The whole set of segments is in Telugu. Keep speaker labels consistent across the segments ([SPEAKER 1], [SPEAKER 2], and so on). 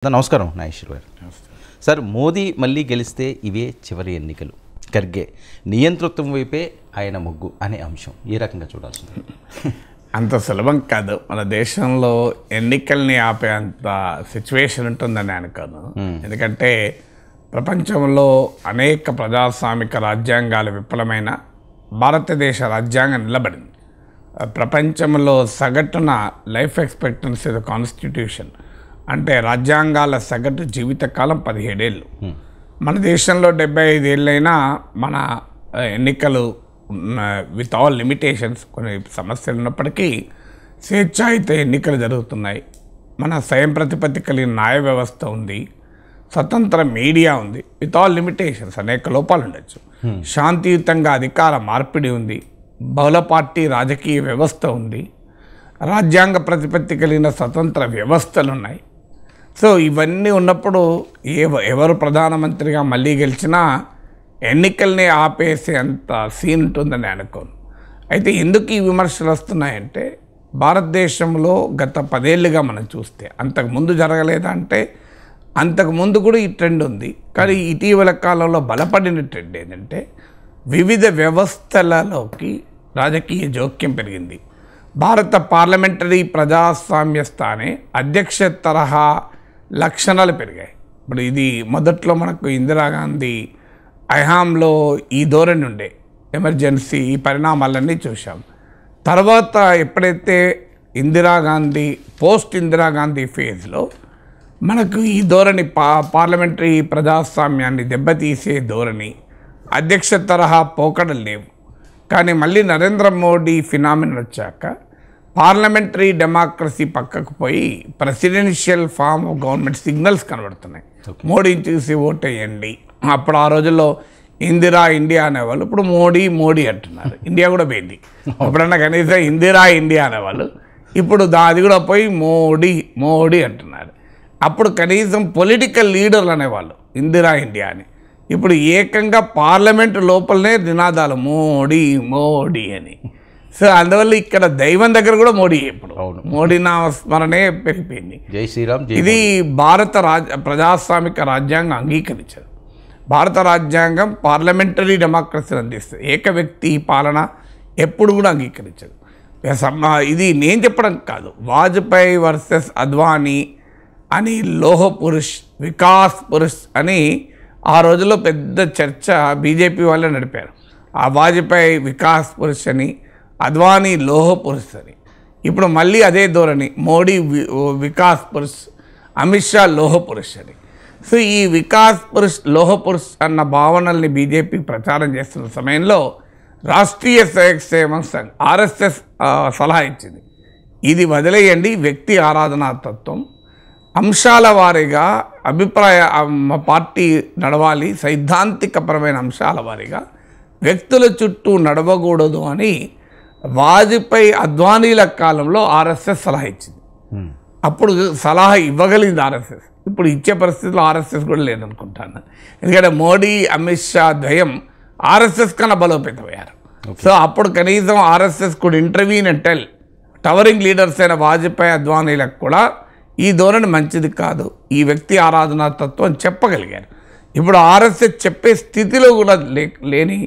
[SPEAKER 1] నమస్కారం నాగేశ్వర్ గారు. సార్, మోదీ మళ్ళీ గెలిస్తే ఇవే చివరి ఎన్నికలు, ఖర్గే నియంతృత్వం వైపే ఆయన మొగ్గు అనే అంశం ఏ రకంగా చూడాల్సింది?
[SPEAKER 2] అంత సులభం కాదు. మన దేశంలో ఎన్నికల్ని ఆపే అంత సిచ్యువేషన్ ఉంటుందని అనుకోను. ఎందుకంటే ప్రపంచంలో అనేక ప్రజాస్వామిక రాజ్యాంగాలు విఫలమైన భారతదేశ రాజ్యాంగం నిలబడింది. ప్రపంచంలో సగటున లైఫ్ ఎక్స్పెక్టెన్సీ కాన్స్టిట్యూషన్ అంటే రాజ్యాంగాల సగటు జీవితకాలం 17 ఏళ్ళు. మన దేశంలో 75 ఏళ్ళైనా మన ఎన్నికలు విత్ ఆల్ లిమిటేషన్స్, కొన్ని సమస్యలు ఉన్నప్పటికీ స్వేచ్ఛాయుత ఎన్నికలు జరుగుతున్నాయి. మన స్వయం ప్రతిపత్తి కలిగిన న్యాయ వ్యవస్థ ఉంది, స్వతంత్ర మీడియా ఉంది. విత్ ఆల్ లిమిటేషన్స్, అనేక లోపాలు ఉండొచ్చు. శాంతియుతంగా అధికార మార్పిడి ఉంది, బహుళ పార్టీ రాజకీయ వ్యవస్థ ఉంది, రాజ్యాంగ ప్రతిపత్తి కలిగిన స్వతంత్ర వ్యవస్థలు ఉన్నాయి. సో ఇవన్నీ ఉన్నప్పుడు ఎవరు ప్రధానమంత్రిగా మళ్ళీ గెలిచినా ఎన్నికల్ని ఆపేసే అంత సీన్ ఉంటుందని అనుకోను. అయితే ఎందుకు ఈ విమర్శలు వస్తున్నాయంటే, భారతదేశంలో గత 10 ఏళ్ళుగా మనం చూస్తే అంతకుముందు జరగలేదా అంటే అంతకుముందు కూడా ఈ ట్రెండ్ ఉంది. కానీ ఇటీవల కాలంలో బలపడిన ట్రెండ్ ఏంటంటే వివిధ వ్యవస్థలలోకి రాజకీయ జోక్యం పెరిగింది. భారత పార్లమెంటరీ ప్రజాస్వామ్య స్థానే అధ్యక్ష తరహా లక్షణాలు పెరిగాయి. ఇప్పుడు ఇది మొదట్లో మనకు ఇందిరాగాంధీ ఐహాంలో ఈ ధోరణి ఉండే, ఎమర్జెన్సీ ఈ పరిణామాలన్నీ చూసాం. తర్వాత ఎప్పుడైతే ఇందిరాగాంధీ పోస్ట్ ఇందిరాగాంధీ ఫేజ్లో మనకు ఈ ధోరణి పార్లమెంటరీ ప్రజాస్వామ్యాన్ని దెబ్బతీసే ధోరణి, అధ్యక్ష తరహా పోకడలు లేవు. కానీ మళ్ళీ నరేంద్ర మోడీ ఫినామినన్ వచ్చాక పార్లమెంటరీ డెమోక్రసీ పక్కకు పోయి presidential form of government signals కనబడుతున్నాయి. మోడీని చూసి ఓటేయండి. అప్పుడు ఆ రోజుల్లో ఇందిరా ఇండియా అనేవాళ్ళు, ఇప్పుడు మోడీ మోడీ అంటున్నారు. ఇండియా కూడా పోయింది. ఎప్పుడన్నా కనీసం ఇందిరా ఇండియా అనేవాళ్ళు, ఇప్పుడు అది కూడా పోయి మోడీ మోడీ అంటున్నారు. అప్పుడు కనీసం పొలిటికల్ లీడర్లు అనేవాళ్ళు ఇందిరా ఇండియా అని. ఇప్పుడు ఏకంగా పార్లమెంటు లోపలనే నినాదాలు మోడీ మోడీ అని. సో అందువల్ల ఇక్కడ దైవం దగ్గర కూడా మోడీ, ఇప్పుడు మోడీ నామస్మరణే పెరిగిపోయింది.
[SPEAKER 1] జై శ్రీరామ్.
[SPEAKER 2] ఇది భారత ప్రజాస్వామిక రాజ్యాంగం అంగీకరించదు. భారత రాజ్యాంగం పార్లమెంటరీ డెమోక్రసీని అందిస్తుంది, ఏక వ్యక్తి పాలన ఎప్పుడు కూడా అంగీకరించదు. ఇది నేను చెప్పడం కాదు, వాజ్పేయి వర్సెస్ అద్వానీ అని లోహ పురుష్ వికాస్ పురుష్ అని ఆ రోజుల్లో పెద్ద చర్చ బీజేపీ వాళ్ళే నడిపారు. ఆ వాజ్పేయి వికాస్ పురుష్ అని, అద్వానీ లోహ పురుష్ అని. ఇప్పుడు మళ్ళీ అదే ధోరణి, మోడీ వికాస్ పురుష్, అమిత్ షా లోహ పురుష్ అని. సో ఈ వికాస్ పురుష్ లోహ పురుష్ అన్న భావనల్ని బీజేపీ ప్రచారం చేస్తున్న సమయంలో రాష్ట్రీయ స్వయం సేవక్ సంఘ్ ఆర్ఎస్ఎస్ సలహా ఇచ్చింది, ఇది వదిలేయండి, వ్యక్తి ఆరాధనా తత్వం, అంశాల వారీగా పార్టీ నడవాలి, సైద్ధాంతికపరమైన అంశాల వారీగా వ్యక్తుల చుట్టూ నడవకూడదు అని వాజ్పేయి అద్వానీల కాలంలో ఆర్ఎస్ఎస్ సలహా ఇచ్చింది. అప్పుడు సలహా ఇవ్వగలిగింది ఆర్ఎస్ఎస్. ఇప్పుడు ఇచ్చే పరిస్థితుల్లో ఆర్ఎస్ఎస్ కూడా లేదనుకుంటాను. ఎందుకంటే మోడీ అమిత్ షా ద్వయం ఆర్ఎస్ఎస్ కన్నా బలోపేతమయ్యారు. సో అప్పుడు కనీసం ఆర్ఎస్ఎస్ కూడా intervene and tell towering leaders అయిన వాజ్పేయి అద్వానీలకు కూడా ఈ ధోరణి మంచిది కాదు, ఈ వ్యక్తి ఆరాధనా తత్వం చెప్పగలిగారు. ఇప్పుడు ఆర్ఎస్ఎస్ చెప్పే స్థితిలో కూడా లేని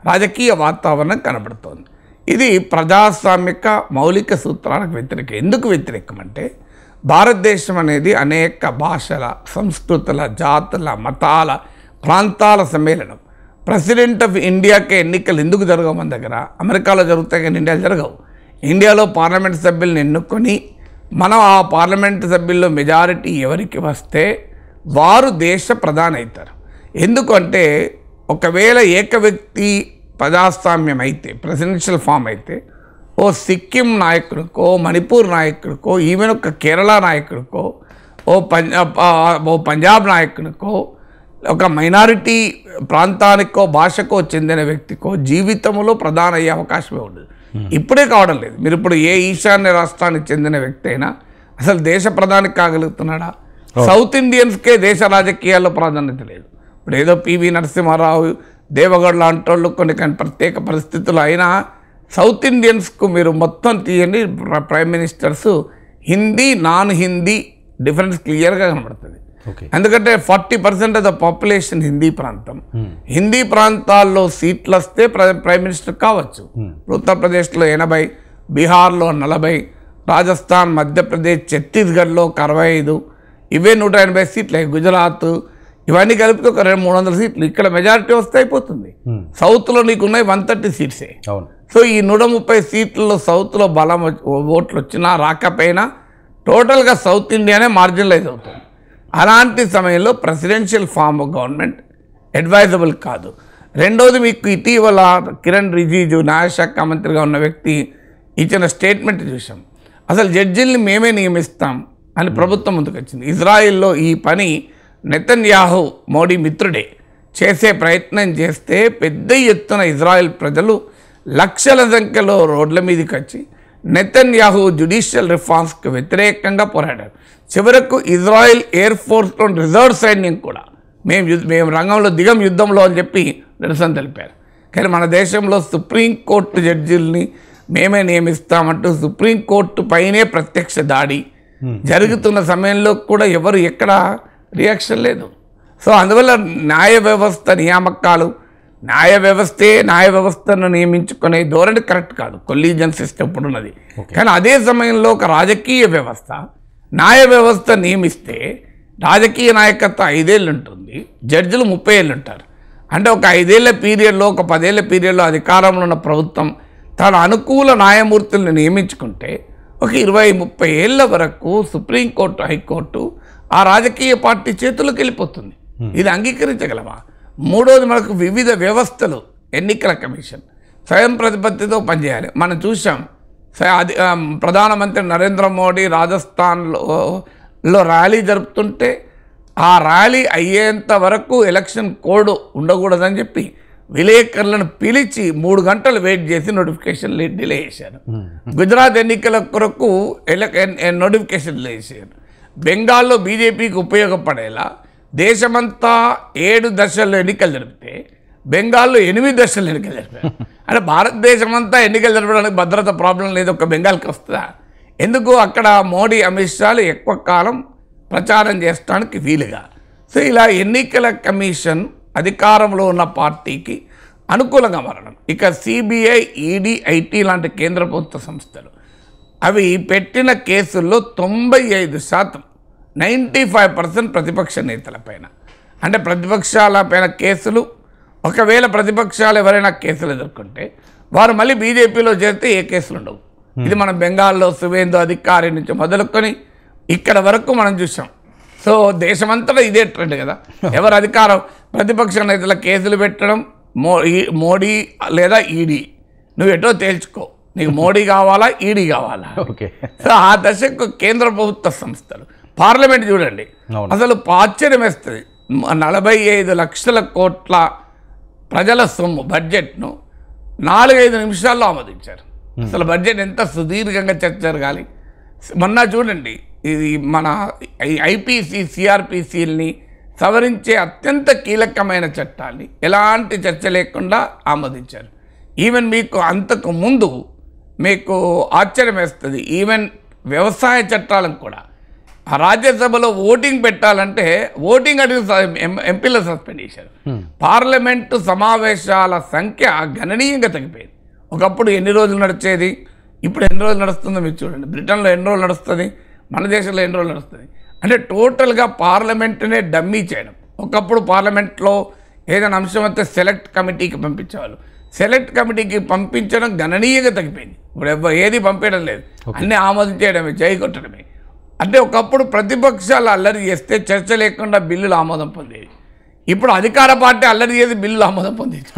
[SPEAKER 2] రాజకీయ వాతావరణం కనబడుతోంది. ఇది ప్రజాస్వామిక మౌలిక సూత్రాలకు వ్యతిరేకం. ఎందుకు వ్యతిరేకం అంటే, భారతదేశం అనేది అనేక భాషల, సంస్కృతుల, జాతుల, మతాల, ప్రాంతాల సమ్మేళనం. ప్రెసిడెంట్ ఆఫ్ ఇండియాకే ఎన్నికలు ఎందుకు జరగవు? మన దగ్గర అమెరికాలో జరుగుతాయి కానీ ఇండియాలో జరగవు. ఇండియాలో పార్లమెంట్ సభ్యులను ఎన్నుకొని మనం ఆ పార్లమెంటు సభ్యుల్లో మెజారిటీ ఎవరికి వస్తే వారు దేశ ప్రధాని అవుతారు. ఎందుకంటే ఒకవేళ ఏక వ్యక్తి ప్రజాస్వామ్యం అయితే, ప్రెసిడెన్షియల్ ఫామ్ అయితే, ఓ సిక్కిం నాయకుడికో, మణిపూర్ నాయకుడికో, ఈవెన్ ఒక కేరళ నాయకుడికో, ఓ పంజాబ్ నాయకుడికో, ఒక మైనారిటీ ప్రాంతానికో భాషకో చెందిన వ్యక్తికో జీవితంలో ప్రధాన అయ్యే అవకాశమే ఉండదు. ఇప్పుడే కావడం లేదు. మీరు ఇప్పుడు ఏ ఈశాన్య రాష్ట్రానికి చెందిన వ్యక్తి అయినా అసలు దేశ ప్రధాని కాగలుగుతున్నాడా? సౌత్ ఇండియన్స్కే దేశ రాజకీయాల్లో ప్రాధాన్యత లేదు. ఇప్పుడు ఏదో పివి నరసింహారావు, దేవగఢ్ లాంటి వాళ్ళు కొన్ని ప్రత్యేక పరిస్థితులు అయినా సౌత్ ఇండియన్స్కు మీరు మొత్తం తీయండి, prime ministers Hindi non Hindi difference క్లియర్గా కనబడుతుంది. ఎందుకంటే 40% ఆఫ్ ద పాపులేషన్ హిందీ ప్రాంతం. హిందీ ప్రాంతాల్లో సీట్లు వస్తే ప్రైమ్ మినిస్టర్ కావచ్చు. ఉత్తరప్రదేశ్లో 80, బీహార్లో 40, రాజస్థాన్, మధ్యప్రదేశ్, ఛత్తీస్గఢ్లో 65, ఇవే 180 సీట్లు. గుజరాత్ ఇవన్నీ కలిపితే ఒక 200-300 సీట్లు. ఇక్కడ మెజారిటీ వస్తే అయిపోతుంది. సౌత్లో నీకున్నాయి 130 సీట్సే. సో ఈ 130 సీట్లలో సౌత్లో బలం ఓట్లు వచ్చినా రాకపోయినా టోటల్గా సౌత్ ఇండియానే మార్జినలైజ్ అవుతుంది. అలాంటి సమయంలో presidential form of government advisable కాదు. రెండోది, మీకు ఇటీవల కిరణ్ రిజిజు న్యాయశాఖ మంత్రిగా ఉన్న వ్యక్తి ఇచ్చిన స్టేట్మెంట్ చూసాం. అసలు జడ్జిల్ని మేమే నియమిస్తాం అని ప్రభుత్వం ముందుకు వచ్చింది. ఇజ్రాయిల్లో ఈ పని నెతన్యాహు మోడీ మిత్రుడే చేసే ప్రయత్నం చేస్తే పెద్ద ఎత్తున ఇజ్రాయెల్ ప్రజలు లక్షల సంఖ్యలో రోడ్ల మీదకి వచ్చి నెతన్యాహు జ్యుడిషియల్ రిఫార్మ్స్కి వ్యతిరేకంగా పోరాడారు. చివరకు ఇజ్రాయెల్ ఎయిర్ ఫోర్స్లో రిజర్వ్ సైన్యం కూడా మేము రంగంలో దిగం యుద్ధంలో అని చెప్పి నిరసన తెలిపారు. కానీ మన దేశంలో సుప్రీంకోర్టు జడ్జిల్ని మేమే నియమిస్తామంటూ సుప్రీంకోర్టు పైనే ప్రత్యక్ష దాడి జరుగుతున్న సమయంలో కూడా ఎవరు ఎక్కడ రియాక్షన్ లేదు. సో అందువల్ల న్యాయ వ్యవస్థ నియామకాలు, న్యాయ వ్యవస్థను నియమించుకునే ధోరణి కరెక్ట్ కాదు. కొలీజియన్ సిస్టమ్ ఇప్పుడు ఉన్నది. కానీ అదే సమయంలో ఒక రాజకీయ వ్యవస్థ న్యాయ వ్యవస్థ నియమిస్తే రాజకీయ నాయకత్వం 5 ఏళ్ళు ఉంటుంది, జడ్జిలు 30 ఏళ్ళు ఉంటారు. అంటే ఒక 5 ఏళ్ల పీరియడ్లో, ఒక 10 ఏళ్ల పీరియడ్లో అధికారంలో ఉన్న ప్రభుత్వం తన అనుకూల న్యాయమూర్తులను నియమించుకుంటే ఒక 20-30 ఏళ్ల వరకు సుప్రీంకోర్టు, హైకోర్టు ఆ రాజకీయ పార్టీ చేతుల్లోకి వెళ్ళిపోతుంది. ఇది అంగీకరించగలమా? మూడోది, మనకు వివిధ వ్యవస్థలు, ఎన్నికల కమిషన్ స్వయం ప్రతిపత్తితో పనిచేయాలి. మనం చూసాం ప్రధానమంత్రి నరేంద్ర మోడీ రాజస్థాన్లో ర్యాలీ జరుపుతుంటే ఆ ర్యాలీ అయ్యేంత వరకు ఎలక్షన్ కోడ్ ఉండకూడదని చెప్పి విలేకరులను పిలిచి 3 గంటలు వెయిట్ చేసి నోటిఫికేషన్ డిలే చేశారు. గుజరాత్ ఎన్నికల కొరకు నోటిఫికేషన్ డిలే చేశారు. బెంగాల్లో బీజేపీకి ఉపయోగపడేలా దేశమంతా 7 దశల్లో ఎన్నికలు జరిపితే బెంగాల్లో 8 దశల్లో ఎన్నికలు జరిపారు. అంటే భారతదేశం అంతా ఎన్నికలు జరపడానికి భద్రత ప్రాబ్లం లేదు, ఒక బెంగాల్కి వస్తుందా? ఎందుకు? అక్కడ మోడీ, అమిత్ షాలు ఎక్కువ కాలం ప్రచారం చేయడానికి వీలుగా. సో ఇలా ఎన్నికల కమిషన్ అధికారంలో ఉన్న పార్టీకి అనుకూలంగా మారడం. ఇక సిబిఐ, ఈడీ, ఐటీ లాంటి కేంద్ర ప్రభుత్వ సంస్థలు అవి పెట్టిన కేసుల్లో 95%, 95% ప్రతిపక్ష నేతలపైన. అంటే ప్రతిపక్షాలపైన కేసులు. ఒకవేళ ప్రతిపక్షాలు ఎవరైనా కేసులు ఎదుర్కొంటే వారు మళ్ళీ బీజేపీలో చేరితే ఏ కేసులు ఉండవు. ఇది మనం బెంగాల్లో సువేందు అధికారి నుంచి మొదలుకొని ఇక్కడ వరకు మనం చూసాం. సో దేశమంతటా ఇదే ట్రెండ్ కదా. ఎవరు అధికారం, ప్రతిపక్ష నేతల కేసులు పెట్టడం, మోడీ లేదా ఈడీ, నువ్వు ఎటో తేల్చుకో, నీకు మోడీ కావాలా, ఈడీ కావాలా? సో ఆ దశకు కేంద్ర ప్రభుత్వ సంస్థలు, పార్లమెంట్ చూడండి, అసలు ఆశ్చర్యం వేస్తుంది. 45 లక్షల కోట్ల ప్రజల సొమ్ము బడ్జెట్ను 4-5 నిమిషాల్లో ఆమోదించారు. అసలు బడ్జెట్ ఎంత సుదీర్ఘంగా చర్చ జరగాలి. మొన్న చూడండి, ఇది మన ఐపీసీ, సిఆర్పిసిల్ని సవరించే అత్యంత కీలకమైన చట్టాన్ని ఎలాంటి చర్చ లేకుండా ఆమోదించారు. ఈవెన్ మీకు అంతకు ముందు మీకు ఆశ్చర్యం వేస్తుంది, ఈవెన్ వ్యవసాయ చట్టాలను కూడా ఆ రాజ్యసభలో ఓటింగ్ పెట్టాలంటే ఓటింగ్ అడిగి ఎంపీల సస్పెండ్ చేశారు. పార్లమెంటు సమావేశాల సంఖ్య గణనీయంగా తగ్గిపోయింది. ఒకప్పుడు ఎన్ని రోజులు నడిచేది, ఇప్పుడు ఎన్ని రోజులు నడుస్తుందో మీరు చూడండి. బ్రిటన్లో ఎన్ని రోజులు నడుస్తుంది, మన దేశంలో ఎన్ని రోజులు నడుస్తుంది. అంటే టోటల్గా పార్లమెంటునే డమ్మీ చేయడం. ఒకప్పుడు పార్లమెంట్లో ఏదైనా అంశం వస్తే సెలెక్ట్ కమిటీకి పంపించేవాళ్ళు. సెలెక్ట్ కమిటీకి పంపించడం గణనీయంగా తగ్గిపోయింది. ఇప్పుడు ఏది పంపించడం లేదు, అన్నీ ఆమోదించేయడమే, జై కొట్టడమే. అంటే ఒకప్పుడు ప్రతిపక్షాలు అల్లరి చేస్తే చర్చ లేకుండా బిల్లులు ఆమోదం పొందేది. ఇప్పుడు అధికార పార్టీ అల్లరి చేసి బిల్లులు ఆమోదం పొందేది.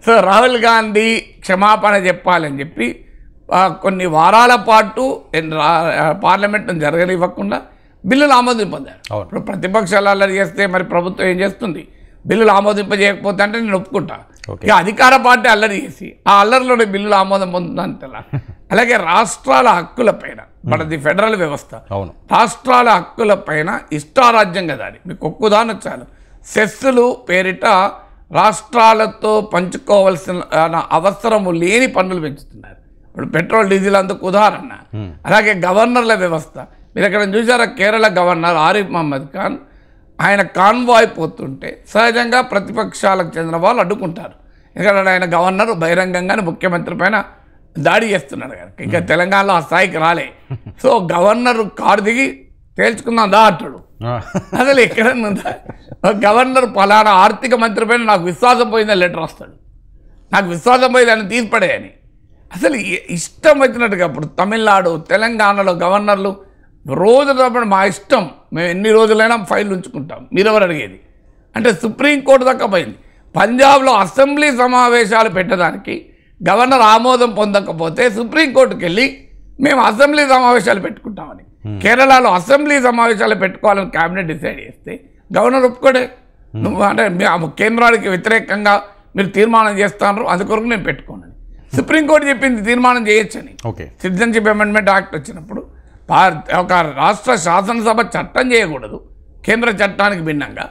[SPEAKER 2] సో రాహుల్ గాంధీ క్షమాపణ చెప్పాలని చెప్పి కొన్ని వారాల పాటు పార్లమెంట్ను జరగనివ్వకుండా బిల్లులు ఆమోదింపొందారు. ఇప్పుడు ప్రతిపక్షాలు అల్లరి చేస్తే మరి ప్రభుత్వం ఏం చేస్తుంది? బిల్లులు ఆమోదింపజేయకపోతే అంటే నేను ఒప్పుకుంటా. ఇక అధికార పార్టీ అల్లరి చేసి ఆ అల్లరిలోనే బిల్లులు ఆమోదం పొందుతుందని తెల. అలాగే రాష్ట్రాల హక్కులపైన మనది ఫెడరల్ వ్యవస్థ, రాష్ట్రాల హక్కులపైన ఇష్టారాజ్యంగా దాడి. మీకు ఒక్క ఉదాహరణ చాలు. సెస్సులు పేరిట రాష్ట్రాలతో పంచుకోవాల్సిన అవసరము లేని పన్నులు పెంచుతున్నారు. ఇప్పుడు పెట్రోల్, డీజిల్ అందుకు ఉదాహరణ. అలాగే గవర్నర్ల వ్యవస్థ. మీరు ఎక్కడ చూసారా? కేరళ గవర్నర్ ఆరిఫ్ మహమ్మద్ ఖాన్ ఆయన కాన్వాయ్ పోతుంటే సహజంగా ప్రతిపక్షాలకు చెందిన వాళ్ళు అడ్డుకుంటారు. ఎందుకంటే ఆయన గవర్నర్ బహిరంగంగానే ముఖ్యమంత్రి పైన దాడి చేస్తున్నాడు కనుక. ఇంకా తెలంగాణలో ఆ స్థాయికి రాలే. సో గవర్నర్ కారు దిగి తేల్చుకుందాం దా అంటాడు. అసలు ఎక్కడన్నా ఉందా? గవర్నర్ పలానా ఆర్థిక మంత్రి పైన నాకు విశ్వాసం పోయిందని లెటర్ వస్తాడు. నాకు విశ్వాసం పోయిందని తీసిపడేయని. అసలు ఇష్టం వచ్చినట్టుగా ఇప్పుడు తమిళనాడు తెలంగాణలో గవర్నర్లు రోజు తప్పని మా ఇష్టం, మేము ఎన్ని రోజులైనా ఫైల్ ఉంచుకుంటాం, మీరెవరు అడిగేది అంటే సుప్రీంకోర్టు దాకా పోయింది. పంజాబ్లో అసెంబ్లీ సమావేశాలు పెట్టడానికి గవర్నర్ ఆమోదం పొందకపోతే సుప్రీంకోర్టుకి వెళ్ళి మేము అసెంబ్లీ సమావేశాలు పెట్టుకుంటామని. కేరళలో అసెంబ్లీ సమావేశాలు పెట్టుకోవాలని క్యాబినెట్ డిసైడ్ చేస్తే గవర్నర్ ఒప్పుకోడే. నువ్వు అంటే కేంద్రానికి వ్యతిరేకంగా మీరు తీర్మానం చేస్తున్నారు, అందుకొరకు నేను పెట్టుకోను. సుప్రీంకోర్టు చెప్పింది తీర్మానం చేయొచ్చని. సిటిజన్షిప్ అమెండ్మెంట్ యాక్ట్ వచ్చినప్పుడు ఒక రాష్ట్ర శాసనసభ చట్టం చేయకూడదు కేంద్ర చట్టానికి భిన్నంగా,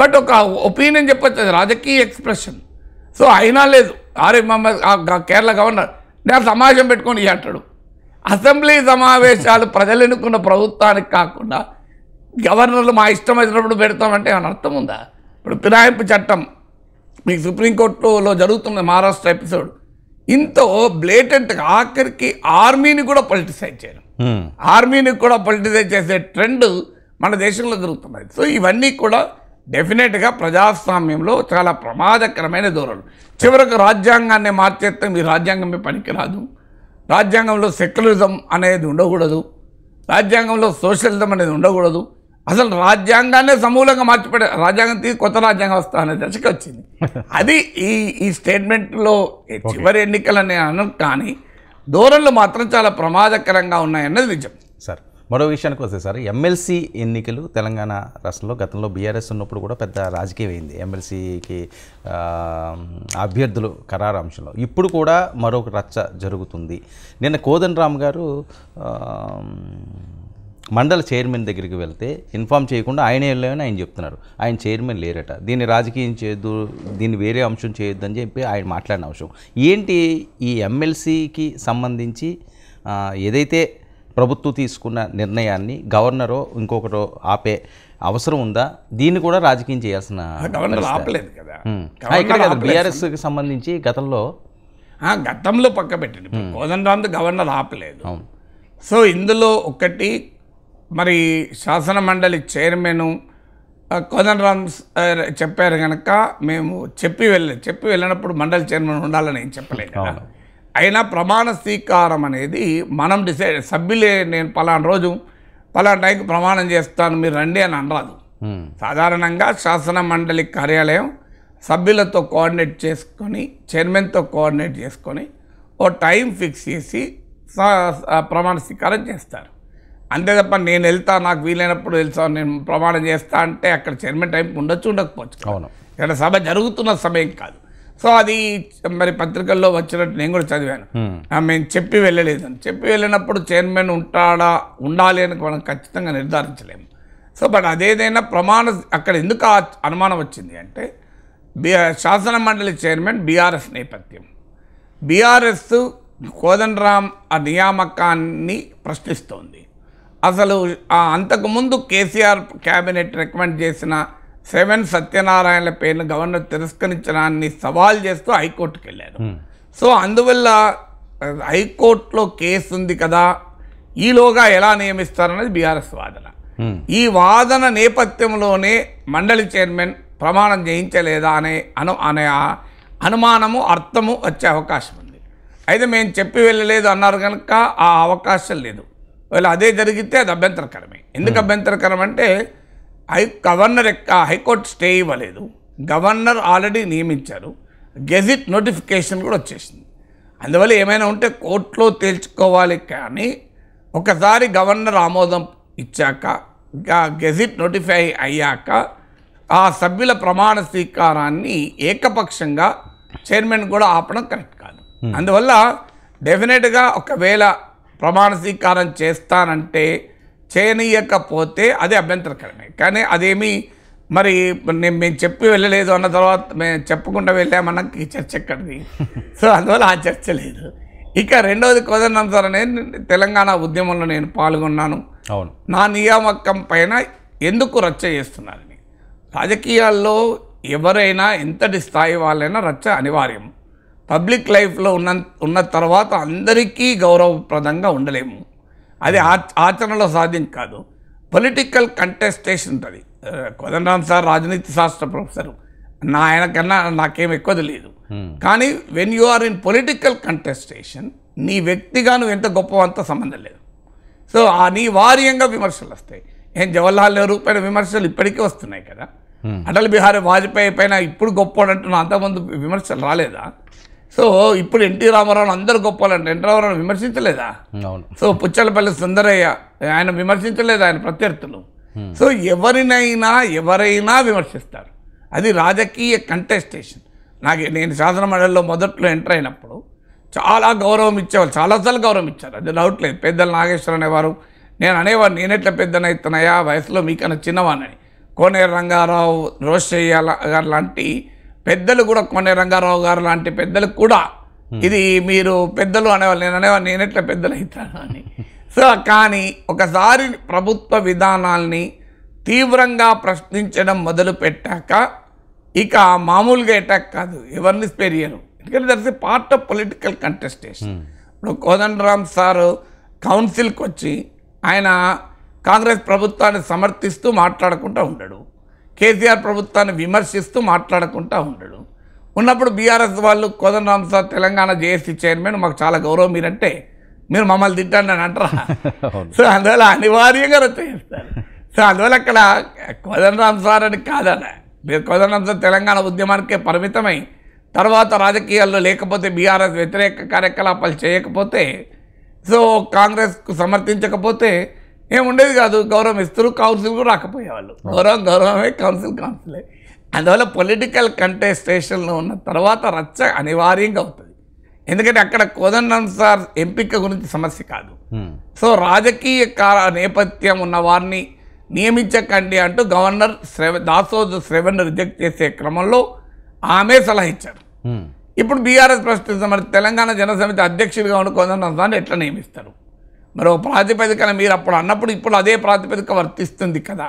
[SPEAKER 2] బట్ ఒక ఒపీనియన్ చెప్పొచ్చు, అది రాజకీయ ఎక్స్ప్రెషన్. సో అయినా లేదు. ఆరిఫ్ మహమ్మద్ కేరళ గవర్నర్ నేను సమావేశం పెట్టుకొని అంటాడు. అసెంబ్లీ సమావేశాలు ప్రజలు ఎన్నుకున్న ప్రభుత్వానికి కాకుండా గవర్నర్లు మా ఇష్టం వచ్చినప్పుడు పెడతామంటే ఏమైనా అర్థం ఉందా? ఇప్పుడు ఫిరాయింపు చట్టం మీకు సుప్రీంకోర్టులో జరుగుతున్న మహారాష్ట్ర ఎపిసోడ్ ఇంత బ్లేటెంట్గా ఆఖరికి ఆర్మీని కూడా పొలిటిసైజ్ చేయడం, ఆర్మీని కూడా పొలిటిసైజ్ చేసే ట్రెండ్ మన దేశంలో జరుగుతున్నది. సో ఇవన్నీ కూడా డెఫినెట్గా ప్రజాస్వామ్యంలో చాలా ప్రమాదకరమైన ధోరణులు. చివరకు రాజ్యాంగాన్ని మార్చేస్తే మీ రాజ్యాంగం మీ పనికిరాదు, రాజ్యాంగంలో సెక్యులరిజం అనేది ఉండకూడదు, రాజ్యాంగంలో సోషలిజం అనేది ఉండకూడదు, అసలు రాజ్యాంగాన్నే సమూలంగా మార్చిపెట్టే రాజ్యాంగం తీసి కొత్త రాజ్యాంగం వస్తా అనే దశకు వచ్చింది. అది ఈ స్టేట్మెంట్లో చివరి ఎన్నికలని అను, కానీ ధోరణులు మాత్రం చాలా ప్రమాదకరంగా ఉన్నాయన్నది నిజం.
[SPEAKER 1] సార్ మరో విషయానికి వస్తే సార్, ఎమ్మెల్సీ ఎన్నికలు తెలంగాణ రాష్ట్రంలో గతంలో బీఆర్ఎస్ ఉన్నప్పుడు కూడా పెద్ద రాజకీయం అయింది ఎమ్మెల్సీకి అభ్యర్థులు ఖరారు అంశంలో. ఇప్పుడు కూడా మరొక రచ్చ జరుగుతుంది. నిన్న కోదండరామ్ గారు మండల చైర్మన్ దగ్గరికి వెళ్తే ఇన్ఫామ్ చేయకుండా ఆయన వెళ్ళామని ఆయన చెప్తున్నారు. ఆయన చైర్మన్ లేరట, దీన్ని రాజకీయం చేయొద్దు, దీన్ని వేరే అంశం చేయొద్దు అని చెప్పి ఆయన మాట్లాడిన అంశం ఏంటి? ఈ ఎమ్మెల్సీకి సంబంధించి ఏదైతే ప్రభుత్వం తీసుకున్న నిర్ణయాన్ని గవర్నరో ఇంకొకటో ఆపే అవసరం ఉందా? దీన్ని కూడా రాజకీయం చేయాల్సిన
[SPEAKER 2] ఆపలేదు కదా.
[SPEAKER 1] ఇక్కడ కదా బీఆర్ఎస్కి సంబంధించి
[SPEAKER 2] గతంలో పక్క పెట్టండి, కోదండరామ్ గవర్నర్ ఆపలేదు. సో ఇందులో ఒకటి మరి శాసన మండలి చైర్మన్ కోదండరామ్ చెప్పారు కనుక మేము చెప్పి వెళ్ళినప్పుడు మండలి చైర్మన్ ఉండాలని ఏం చెప్పలేదు కదా. అయినా ప్రమాణ స్వీకారం అనేది మనం డిసైడ్, సభ్యులే నేను పలానా రోజు పలానా టైంకి ప్రమాణం చేస్తాను మీరు రండి అని అనరాదు. సాధారణంగా శాసన మండలి కార్యాలయం సభ్యులతో కోఆర్డినేట్ చేసుకొని చైర్మన్తో కోఆర్డినేట్ చేసుకొని ఓ టైం ఫిక్స్ చేసి ప్రమాణ స్వీకారం చేస్తారు. అంతే తప్ప నేను వెళ్తా నాకు వీలైనప్పుడు తెలుసా నేను ప్రమాణం చేస్తా అంటే అక్కడ చైర్మన్ టైం ఉండొచ్చు ఉండకపోవచ్చు. ఇక్కడ సభ జరుగుతున్న సమయం కాదు. సో అది మరి పత్రికల్లో వచ్చినట్టు నేను కూడా చదివాను. మేము చెప్పి వెళ్ళలేదని, చెప్పి వెళ్ళినప్పుడు చైర్మన్ ఉండాలి అని మనం ఖచ్చితంగా నిర్ధారించలేము. సో బట్ అదేదైనా అక్కడ ఎందుకు అనుమానం వచ్చింది అంటే శాసన మండలి చైర్మన్ బీఆర్ఎస్ నేపథ్యం, బీఆర్ఎస్ కోదండరామ్ ఆ నియామకాన్ని ప్రశ్నిస్తోంది. అసలు అంతకుముందు కేసీఆర్ క్యాబినెట్ రికమెండ్ చేసిన 7 సత్యనారాయణల పేరును గవర్నర్ తిరస్కరించడాన్ని సవాల్ చేస్తూ హైకోర్టుకు వెళ్ళారు. సో అందువల్ల హైకోర్టులో కేసు ఉంది కదా, ఈలోగా ఎలా నియమిస్తారన్నది బీఆర్ఎస్ వాదన. ఈ వాదన నేపథ్యంలోనే మండలి చైర్మన్ ప్రమాణం చేయించలేదా అనే అనుమానము అర్థము వచ్చే అవకాశం ఉంది. అయితే మేము చెప్పి వెళ్ళలేదు అన్నారు కనుక ఆ అవకాశం లేదు. వాళ్ళు అదే జరిగితే అది అభ్యంతరకరమే. ఎందుకు అభ్యంతరకరం అంటే గవర్నర్ హైకోర్టు స్టే ఇవ్వలేదు, గవర్నర్ ఆల్రెడీ నియమించారు, గెజిట్ నోటిఫికేషన్ కూడా వచ్చేసింది. అందువల్ల ఏమైనా ఉంటే కోర్టులో తేల్చుకోవాలి. కానీ ఒకసారి గవర్నర్ ఆమోదం ఇచ్చాక గెజిట్ నోటిఫై అయ్యాక ఆ సభ్యుల ప్రమాణ స్వీకారాన్ని ఏకపక్షంగా చైర్మన్ కూడా ఆపడం కరెక్ట్ కాదు. అందువల్ల డెఫినెట్గా ఒకవేళ ప్రమాణ స్వీకారం చేస్తానంటే చేయనీయకపోతే అది అభ్యంతరకరమే. కానీ అదేమి మరి మేము చెప్పి వెళ్ళలేదు అన్న తర్వాత మేము చెప్పకుండా వెళ్ళామన్నకి చర్చ ఎక్కడిది? సో అందువల్ల ఆ చర్చ లేదు. ఇక రెండవది కోదండరామ్ సార్ అనేది తెలంగాణ ఉద్యమంలో నేను పాల్గొన్నాను, నా నియామకం పైన ఎందుకు రచ్చ చేస్తున్నారని రాజకీయాల్లో ఎవరైనా ఎంతటి స్థాయి వాళ్ళైనా రచ్చ అనివార్యం. పబ్లిక్ లైఫ్లో ఉన్న తర్వాత అందరికీ గౌరవప్రదంగా ఉండలేము. అది ఆచరణలో సాధ్యం కాదు. పొలిటికల్ కంటెస్టేషన్ ఉంటుంది. కోదండరాం సార్ రాజనీతి శాస్త్ర ప్రొఫెసరు, ఆయన కన్నా నాకేం ఎక్కువ తెలియదు. కానీ when you are in political contestation నీ వ్యక్తిగా నువ్వు ఎంత గొప్పవంత సంబంధం లేదు. సో అనివార్యంగా విమర్శలు వస్తాయి. జవహర్లాల్ నెహ్రూ పైన విమర్శలు ఇప్పటికీ వస్తున్నాయి కదా. అటల్ బిహారీ వాజ్పేయి పైన ఇప్పుడు గొప్పవాడంటున్నా, అంతకుముందు విమర్శలు రాలేదా? సో ఇప్పుడు ఎన్టీ రామారావు అందరూ గొప్పవాళ్ళంటే ఎన్టీ రామారావు విమర్శించలేదా? సో పుచ్చలపల్లి సుందరయ్య ఆయన విమర్శించలేదు, ఆయన ప్రత్యర్థులు. సో ఎవరైనా విమర్శిస్తారు. అది రాజకీయ కంటెస్టేషన్. నేను శాసన మండలిలో మొదట్లో ఎంటర్ అయినప్పుడు చాలా గౌరవం ఇచ్చేవాళ్ళు, చాలాసార్లు గౌరవం ఇచ్చారు, అది డౌట్ లేదు. పెద్దలు నాగేశ్వర అనేవారు, నేను అనేవాడు నేనెట్లా పెద్దనైతున్నాయా, వయసులో మీకన్నా చిన్నవాడిని. కోనేరు రంగారావు, రోషయ్య గారు లాంటి పెద్దలు కూడా, కోనేరు రంగారావు గారు లాంటి పెద్దలు కూడా ఇది మీరు పెద్దలు అనేవాళ్ళు, నేను అనేవాడు నేనెట్లా పెద్దనవుతాను అని. సో కానీ ఒకసారి ప్రభుత్వ విధానాల్ని తీవ్రంగా ప్రశ్నించడం మొదలు పెట్టాక ఇక మామూలుగా అటాక్ కాదు, ఎవరిని స్పేర్ చేయరు. ఎందుకంటే that's a part of political contestation. ఇప్పుడు కోదండరాం సారు కౌన్సిల్కి వచ్చి ఆయన కాంగ్రెస్ ప్రభుత్వాన్ని సమర్థిస్తూ మాట్లాడుకుంటూ ఉండడు, కేసీఆర్ ప్రభుత్వాన్ని విమర్శిస్తూ మాట్లాడుకుంటూ ఉండడు. ఉన్నప్పుడు బీఆర్ఎస్ వాళ్ళు Kodandaram sir Telangana JAC chairman, మాకు చాలా గౌరవం మీరంటే మీరు మమ్మల్ని తిట్టండి అని అంటారా? సో అందువల్ల అనివార్యంగా రద్దు చేస్తారు. సో అందువల్ల అక్కడ కోదండరాం సార్ అని కాదన్న, మీరు కోదండరాం సార్ తెలంగాణ ఉద్యమానికే పరిమితమై తర్వాత రాజకీయాల్లో లేకపోతే, బీఆర్ఎస్ వ్యతిరేక కార్యకలాపాలు చేయకపోతే, సో కాంగ్రెస్కు సమర్థించకపోతే ఏముండేది కాదు. గౌరవం ఇస్తారు, కౌన్సిల్ కూడా రాకపోయేవాళ్ళు. గౌరవమే, కౌన్సిలే. అందువల్ల పొలిటికల్ కంటెస్టేషన్లో ఉన్న తర్వాత రచ్చ అనివార్యంగా అవుతుంది. ఎందుకంటే అక్కడ కోదండరాం సార్ ఎంపిక గురించి సమస్య కాదు. సో రాజకీయ నేపథ్యం ఉన్న వారిని నియమించకండి అంటూ గవర్నర్ దాసోజు శ్రవణ్ రిజెక్ట్ చేసే క్రమంలో ఆమె సలహా ఇచ్చారు. ఇప్పుడు బీఆర్ఎస్ ప్రశ్నిస్తారు, మరి తెలంగాణ జనసమితి అధ్యక్షుడిగా ఉండి కోదండరాం సార్ని ఎట్లా నియమిస్తారు? మరి ఒక ప్రాతిపదికన మీరు అప్పుడు అన్నప్పుడు ఇప్పుడు అదే ప్రాతిపదిక వర్తిస్తుంది కదా,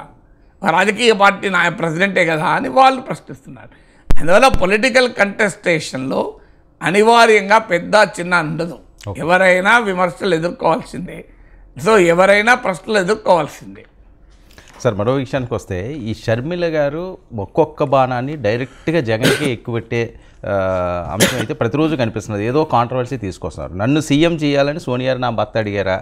[SPEAKER 2] రాజకీయ పార్టీ ప్రెసిడెంటే కదా అని వాళ్ళు ప్రశ్నిస్తున్నారు. అందువల్ల పొలిటికల్ కంటెస్టేషన్లో అనివార్యంగా పెద్ద చిన్న ఉండదు, ఎవరైనా విమర్శలు ఎదుర్కోవాల్సిందే. సో ఎవరైనా ప్రశ్నలు ఎదుర్కోవాల్సిందే.
[SPEAKER 1] సార్ మరో విషయానికి వస్తే, ఈ షర్మిల గారు ఒక్కొక్క బాణాన్ని డైరెక్ట్గా జగన్కి ఎక్కుపెట్టే అంశం అయితే ప్రతిరోజు కనిపిస్తున్నది. ఏదో కాంట్రవర్సీ తీసుకొస్తున్నారు. నన్ను సీఎం చేయాలని సోనియా నా భర్త అడిగారా,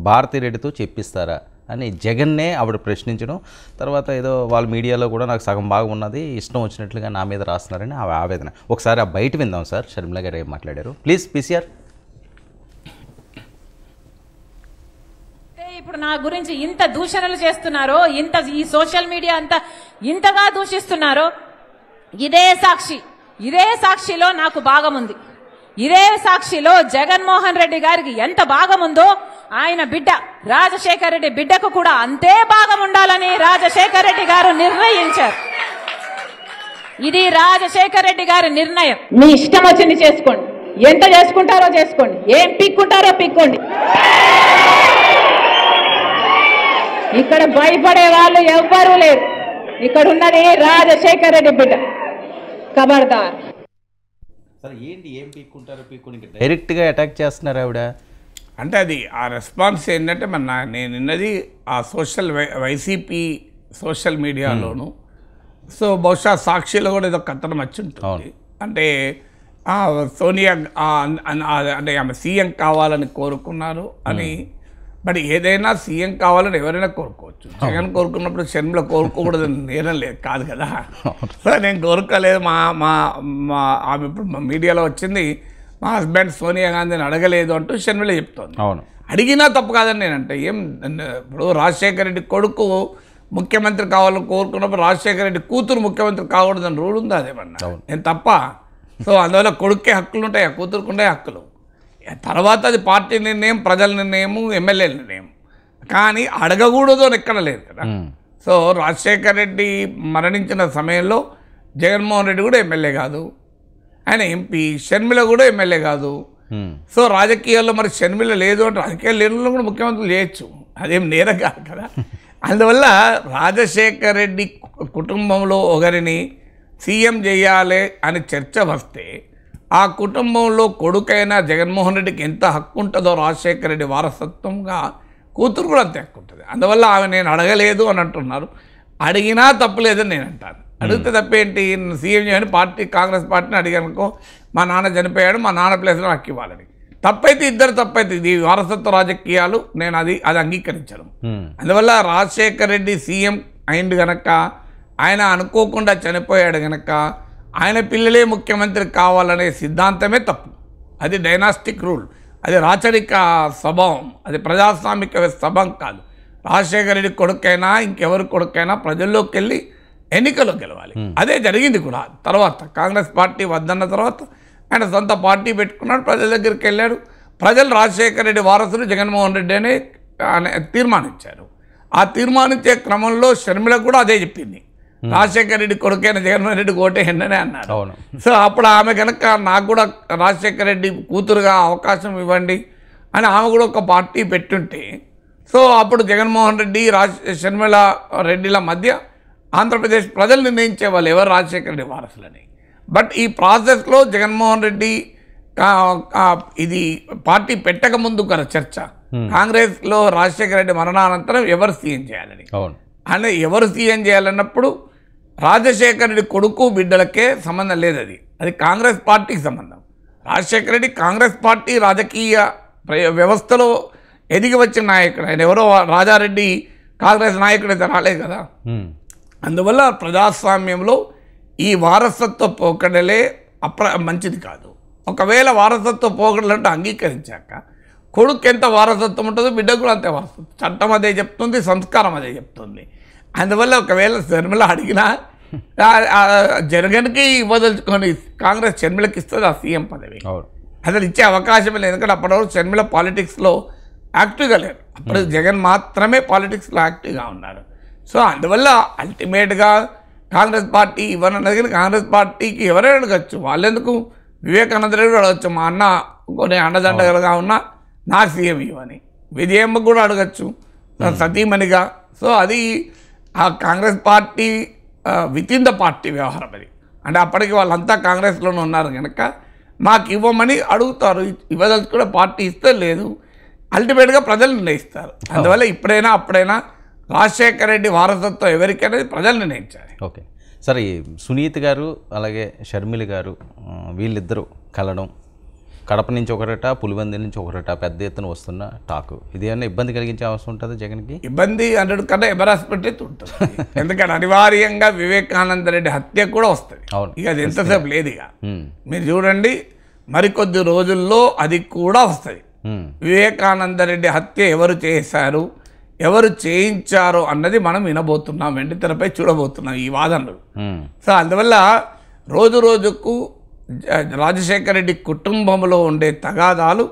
[SPEAKER 1] భారతిరెడ్డితో చెప్పిస్తారా అని జగన్నే ఆవిడ ప్రశ్నించడం, తర్వాత ఏదో వాళ్ళ మీడియాలో కూడా నాకు సగం బాగా ఉన్నది, ఇష్టం వచ్చినట్లుగా నా మీద రాస్తున్నారని ఆ ఆవేదన. ఒకసారి ఆ బయట విందాం సార్, షర్మిల గారు ఏం మాట్లాడారు, ప్లీజ్ పీసీఆర్.
[SPEAKER 3] ఇప్పుడు నా గురించి ఇంత దూషణలు చేస్తున్నారో, ఈ సోషల్ మీడియా అంతా ఇంతగా దూషిస్తున్నారో, ఇదే సాక్షిలో నాకు భాగం ఉంది. ఇదే సాక్షిలో జగన్మోహన్ రెడ్డి గారికి ఎంత భాగం ఉందో ఆయన బిడ్డ రాజశేఖర రెడ్డి బిడ్డకు కూడా అంతే భాగం ఉండాలని రాజశేఖర రెడ్డి గారు నిర్ణయించారు. ఇది రాజశేఖర రెడ్డి గారి నిర్ణయం. మీ ఇష్టం వచ్చింది చేసుకోండి, ఎంత చేసుకుంటారో చేసుకోండి, ఏం పిక్కుంటారో పిక్కోండి. ఇక్కడ భయపడే వాళ్ళు ఎవ్వరూ లేరు. ఇక్కడ ఉన్నది రాజశేఖర రెడ్డి బిడ్డ. ఖబర్దార్.
[SPEAKER 1] సరే ఏంటి, ఏం పీక్కుంటారో పీక్కోండి, డైరెక్ట్గా అటాక్ చేస్తున్నారు ఆవిడ.
[SPEAKER 2] అంటే అది ఆ రెస్పాన్స్ ఏంటంటే నేను నిన్నది ఆ వైసీపీ సోషల్ మీడియాలోను. సో బహుశా సాక్షిలో కూడా ఏదో కథనం వచ్చి ఉంటుంది. అంటే సోనియా అంటే ఆమె సీఎం కావాలని కోరుకున్నారు అని. బట్ ఏదైనా సీఎం కావాలని ఎవరైనా కోరుకోవచ్చు. జగన్ కోరుకున్నప్పుడు షర్మిల కోరుకోకూడదని నేరం లేదు కాదు కదా. సో నేను కోరుకోలేదు. ఆమె ఇప్పుడు మా మీడియాలో వచ్చింది, మా హస్బెండ్ సోనియా గాంధీని అడగలేదు అంటూ షర్మిల చెప్తోంది. అడిగినా తప్పు కాదని నేనంటే ఏం. ఇప్పుడు రాజశేఖర రెడ్డి కొడుకు ముఖ్యమంత్రి కావాలని కోరుకున్నప్పుడు రాజశేఖర రెడ్డి కూతురు ముఖ్యమంత్రి కాకూడదని రూల్ ఉందా? అదేమన్నా నేను తప్ప? సో అందువల్ల కొడుకే హక్కులు ఉంటాయి, కూతురుకుండే హక్కులు. తర్వాత అది పార్టీ నిర్ణయం, ప్రజల నిర్ణయము, ఎమ్మెల్యేల నిర్ణయం. కానీ అడగకూడదు అని ఎక్కడ లేదు కదా. సో రాజశేఖర రెడ్డి మరణించిన సమయంలో జగన్మోహన్ రెడ్డి కూడా ఎమ్మెల్యే కాదు, ఆయన ఎంపీ. షర్మిల కూడా ఎమ్మెల్యే కాదు. సో రాజకీయాల్లో మరి షర్మిల లేదు అంటే రాజకీయాలు లేని కూడా ముఖ్యమంత్రులు చేయొచ్చు, అదేం నేరం కాదు కదా. అందువల్ల రాజశేఖర్ రెడ్డి కుటుంబంలో ఒకరిని సీఎం చేయాలి అని చర్చ వస్తే ఆ కుటుంబంలో కొడుకైనా జగన్మోహన్ రెడ్డికి ఎంత హక్కు ఉంటుందో రాజశేఖర రెడ్డి వారసత్వంగా కూతురు కూడా అంతే హక్కు ఉంటుంది. అందువల్ల ఆమె నేను అడగలేదు అని అంటున్నారు. అడిగినా తప్పులేదని నేను అంటాను. అడిగితే తప్పేంటి? సీఎం చేయని పార్టీ కాంగ్రెస్ పార్టీని అడిగానుకో, మా నాన్న చనిపోయాడు, మా నాన్న ప్లేస్లో హక్కు ఇవ్వాలని. తప్పైతే ఇద్దరు తప్పైతే, ఇది వారసత్వ రాజకీయాలు, నేను అది అంగీకరించను. అందువల్ల రాజశేఖర రెడ్డి సీఎం అయింది కనుక, ఆయన అనుకోకుండా చనిపోయాడు కనుక ఆయన పిల్లలే ముఖ్యమంత్రి కావాలనే సిద్ధాంతమే తప్పు. అది డైనాస్టిక్ రూల్, అది రాచరిక స్వభావం, అది ప్రజాస్వామిక స్వభావం కాదు. రాజశేఖర రెడ్డి కొడుకైనా ఇంకెవరి కొడుకైనా ప్రజల్లోకి వెళ్ళి ఎన్నికల్లో గెలవాలి. అదే జరిగింది కూడా. తర్వాత కాంగ్రెస్ పార్టీ వద్దన్న తర్వాత ఆయన సొంత పార్టీ పెట్టుకున్నాడు, ప్రజల దగ్గరికి వెళ్ళాడు. ప్రజలు రాజశేఖర రెడ్డి వారసుడు జగన్మోహన్ రెడ్డి అనే తీర్మానించారు. ఆ తీర్మానించే క్రమంలో షర్మిల కూడా అదే చెప్పింది, రాజశేఖర రెడ్డి కొడుకైన జగన్మోహన్ రెడ్డి ఓటేయండి అన్నారు. సో అప్పుడు ఆమె కనుక నాకు కూడా రాజశేఖర రెడ్డి కూతురుగా అవకాశం ఇవ్వండి అని ఆమె కూడా ఒక పార్టీ పెట్టుంటే, సో అప్పుడు జగన్మోహన్ రెడ్డి షర్మిల రెడ్డిల మధ్య ఆంధ్రప్రదేశ్ ప్రజలు నిర్ణయించేవాళ్ళు ఎవరు రాజశేఖర రెడ్డి వారసులని. బట్ ఈ ప్రాసెస్లో జగన్మోహన్ రెడ్డి ఇది పార్టీ పెట్టక ముందు కదా చర్చ, కాంగ్రెస్లో రాజశేఖర రెడ్డి మరణానంతరం ఎవరు సీఎం చేయాలని, అంటే ఎవరు సీఎం చేయాలన్నప్పుడు రాజశేఖర రెడ్డి కొడుకు బిడ్డలకే సంబంధం లేదు. అది కాంగ్రెస్ పార్టీకి సంబంధం. రాజశేఖర రెడ్డి కాంగ్రెస్ పార్టీ రాజకీయ వ్యవస్థలో ఎదిగి వచ్చిన నాయకుడు. ఆయన ఎవరో రాజారెడ్డి కాంగ్రెస్ నాయకుడు అయితే రాలేదు కదా. అందువల్ల ప్రజాస్వామ్యంలో ఈ వారసత్వ పోకడలే మంచిది కాదు. ఒకవేళ వారసత్వ పోకడలంటే అంగీకరించాక కొడుకు ఎంత వారసత్వం ఉంటుందో బిడ్డకు కూడా అంతే వారసత్వం. చట్టం అదే చెప్తుంది, సంస్కారం అదే చెప్తుంది. అందువల్ల ఒకవేళ షర్మిల అడిగినా జగన్కి ఇవ్వదలుచుకొని కాంగ్రెస్ షర్మిలకి ఇస్తుంది ఆ సీఎం పదవి. అసలు ఇచ్చే అవకాశమే లేదు. ఎందుకంటే అప్పటివరకు షర్మిల పాలిటిక్స్లో యాక్టివ్గా లేరు. అప్పుడు జగన్ మాత్రమే పాలిటిక్స్లో యాక్టివ్గా ఉన్నారు. సో అందువల్ల అల్టిమేట్గా కాంగ్రెస్ పార్టీ ఇవ్వనన్నది, కానీ కాంగ్రెస్ పార్టీకి ఎవరైనా అడగచ్చు. వాళ్ళెందుకు వివేకానంద రెడ్డి అడగచ్చు, మా అన్న కొన్ని అండదండగా ఉన్నా నాకు సీఎం ఇవ్వని. విజయమ్మ కూడా అడగచ్చు సతీమణిగా. సో అది ఆ Congress party with in the party వ్యవహారం అది. అంటే అప్పటికి వాళ్ళంతా కాంగ్రెస్లోనే ఉన్నారు కనుక మాకు ఇవ్వమని అడుగుతారు. ఇవ్వదలుచుకుంటే పార్టీ ఇస్తే లేదు, అల్టిమేట్గా ప్రజలు నిర్ణయిస్తారు. అందువల్ల ఇప్పుడైనా అప్పుడైనా రాజశేఖర రెడ్డి వారసత్వం ఎవరికైనా ప్రజలు నిర్ణయించాలి.
[SPEAKER 1] ఓకే సరే, సునీత్ గారు అలాగే షర్మిల గారు వీళ్ళిద్దరూ కలడం, కడప నుంచి ఒకరట, పులివెందుల నుంచి ఒకరట పెద్ద ఎత్తున వస్తున్న టాకు, ఇది ఏమన్నా ఇబ్బంది కలిగించే అవసరం ఉంటుంది జగన్కి?
[SPEAKER 2] ఇబ్బంది అంటే కన్నా ఎంబరాస్మెంట్ ఉంటుంది. ఎందుకంటే అనివార్యంగా వివేకానంద రెడ్డి హత్య కూడా వస్తుంది. ఇక అది ఎంతసేపు లేదు. ఇక మీరు చూడండి, మరికొద్ది రోజుల్లో అది కూడా వస్తుంది. వివేకానంద రెడ్డి హత్య ఎవరు చేశారు, ఎవరు చేయించారు అన్నది మనం వినబోతున్నాం, వెండితెరపై చూడబోతున్నాం ఈ వాదనలు. సో అందువల్ల రోజు రోజుకు రాజశేఖర రెడ్డి కుటుంబంలో ఉండే తగాదాలు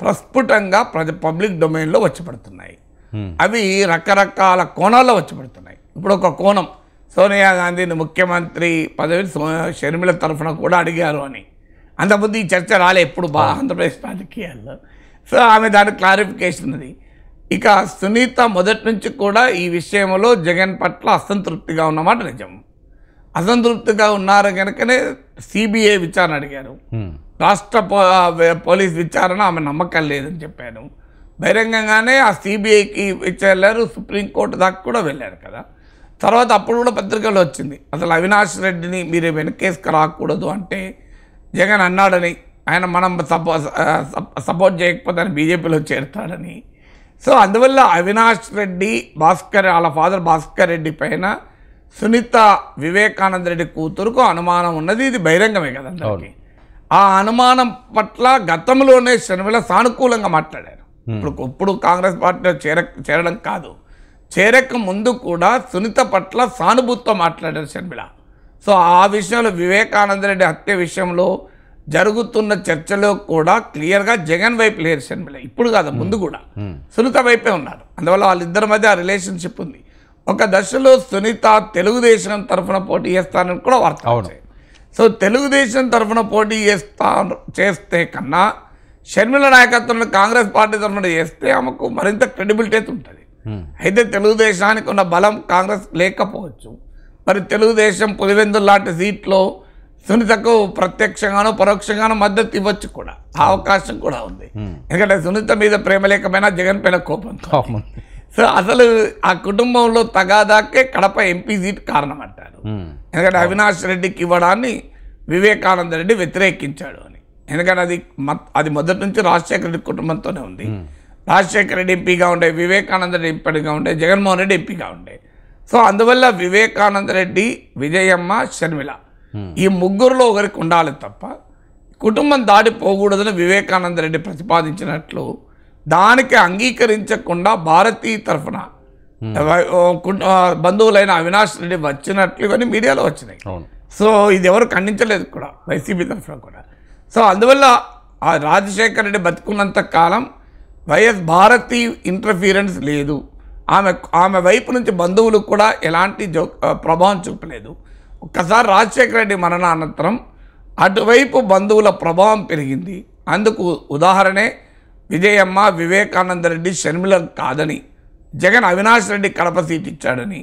[SPEAKER 2] ప్రస్ఫుటంగా పబ్లిక్ డొమైన్లో వచ్చిపడుతున్నాయి. అవి రకరకాల కోణాల్లో వచ్చిపడుతున్నాయి. ఇప్పుడు ఒక కోణం, సోనియా గాంధీని ముఖ్యమంత్రి పదవి షర్మిల తరఫున కూడా అడిగారు అని. అంతకుముందు ఈ చర్చ రాలే ఎప్పుడు ఆంధ్రప్రదేశ్ రాజకీయాల్లో. సో ఆమె దానికి క్లారిఫికేషన్ ఉంది. ఇక సునీత మొదటి నుంచి కూడా ఈ విషయంలో జగన్ పట్ల అసంతృప్తిగా ఉన్నమాట నిజం. అసంతృప్తిగా ఉన్నారు కనుకనే సిబిఐ విచారణ అడిగారు. రాష్ట్ర పోలీస్ విచారణ ఆమె నమ్మకం లేదని చెప్పాను. బహిరంగంగానే ఆ సిబిఐకి వెళ్ళారు, సుప్రీంకోర్టు దాకా కూడా వెళ్ళారు కదా. తర్వాత అప్పుడు కూడా పత్రికల్లో వచ్చింది, అసలు అవినాష్ రెడ్డిని మీరు వెనకేసుకు రాకూడదు అంటే జగన్ అన్నాడని, ఆయన మనం సపోర్ట్ చేయకపోతే ఆయన బీజేపీలో చేరుతాడని. సో అందువల్ల అవినాష్ రెడ్డి వాళ్ళ ఫాదర్ భాస్కర్ రెడ్డి పైన సునీత వివేకానంద రెడ్డి కూతురుకు అనుమానం ఉన్నది. ఇది బహిరంగమే కదా అందరికీ. ఆ అనుమానం పట్ల గతంలోనే షర్మిల సానుకూలంగా మాట్లాడారు. ఇప్పుడు కాంగ్రెస్ పార్టీలో చేరడం కాదు, చేరక ముందు కూడా సునీత పట్ల సానుభూతితో మాట్లాడారు షర్మిల. సో ఆ విషయంలో వివేకానంద రెడ్డి హత్య విషయంలో జరుగుతున్న చర్చలో కూడా క్లియర్గా జగన్ వైపు లేరు షర్మిల. ఇప్పుడు కాదు, ముందు కూడా సునీత వైపే ఉన్నారు. అందువల్ల వాళ్ళిద్దరి మధ్య ఆ రిలేషన్షిప్ ఉంది. ఒక దశలో సునీత తెలుగుదేశం తరఫున పోటీ చేస్తానని కూడా వార్త వచ్చాయి. సో తెలుగుదేశం తరఫున పోటీ చేస్తే కన్నా షర్మిల నాయకత్వంలో కాంగ్రెస్ పార్టీ తరఫున చేస్తే ఆమెకు మరింత క్రెడిబిలిటీ ఉంటుంది. అయితే తెలుగుదేశానికి ఉన్న బలం కాంగ్రెస్ లేకపోవచ్చు. మరి తెలుగుదేశం పులివెందులు లాంటి సీట్లో సునీతకు ప్రత్యక్షంగానో పరోక్షంగానో మద్దతు ఇవ్వచ్చు కూడా, ఆ అవకాశం కూడా ఉంది. ఎందుకంటే సునీత మీద ప్రేమ లేకపోయినా జగన్ పైన కోపం. సో అసలు ఆ కుటుంబంలో తగాదాకే కడప ఎంపీ సీట్ కారణం అంటారు. ఎందుకంటే అవినాష్ రెడ్డికి ఇవ్వడాన్ని వివేకానంద రెడ్డి వ్యతిరేకించాడు అని. ఎందుకంటే అది మొదటి నుంచి రాజశేఖర రెడ్డి కుటుంబంతోనే ఉంది. రాజశేఖర రెడ్డి ఎంపీగా ఉండే, వివేకానంద రెడ్డి ఎంపీగా ఉండే, జగన్మోహన్ రెడ్డి ఎంపీగా ఉండే. సో అందువల్ల వివేకానంద రెడ్డి, విజయమ్మ, షర్మిల ఈ ముగ్గురులో ఒకరికి ఉండాలి తప్ప కుటుంబం దాటిపోకూడదని వివేకానంద రెడ్డి ప్రతిపాదించినట్లు దానికి అంగీకరించకుండా భారతీయ తరఫున బంధువులైన అవినాష్ రెడ్డి వచ్చినట్లు ఇవన్నీ మీడియాలో వచ్చినాయి. సో ఇది ఎవరు ఖండించలేదు కూడా వైసీపీ తరఫున కూడా. సో అందువల్ల ఆ రాజశేఖర రెడ్డి బతుకున్నంత కాలం వైఎస్ భారతి ఇంటర్ఫీరెన్స్ లేదు. ఆమె వైపు నుంచి బంధువులు కూడా ఎలాంటి ప్రభావం చూపలేదు. ఒక్కసారి రాజశేఖర రెడ్డి మరణానంతరం అటువైపు బంధువుల ప్రభావం పెరిగింది. అందుకు ఉదాహరణే విజయమ్మ, వివేకానంద రెడ్డి, షర్మిల కాదని జగన్ అవినాష్ రెడ్డి కడప సీట్ ఇచ్చాడని.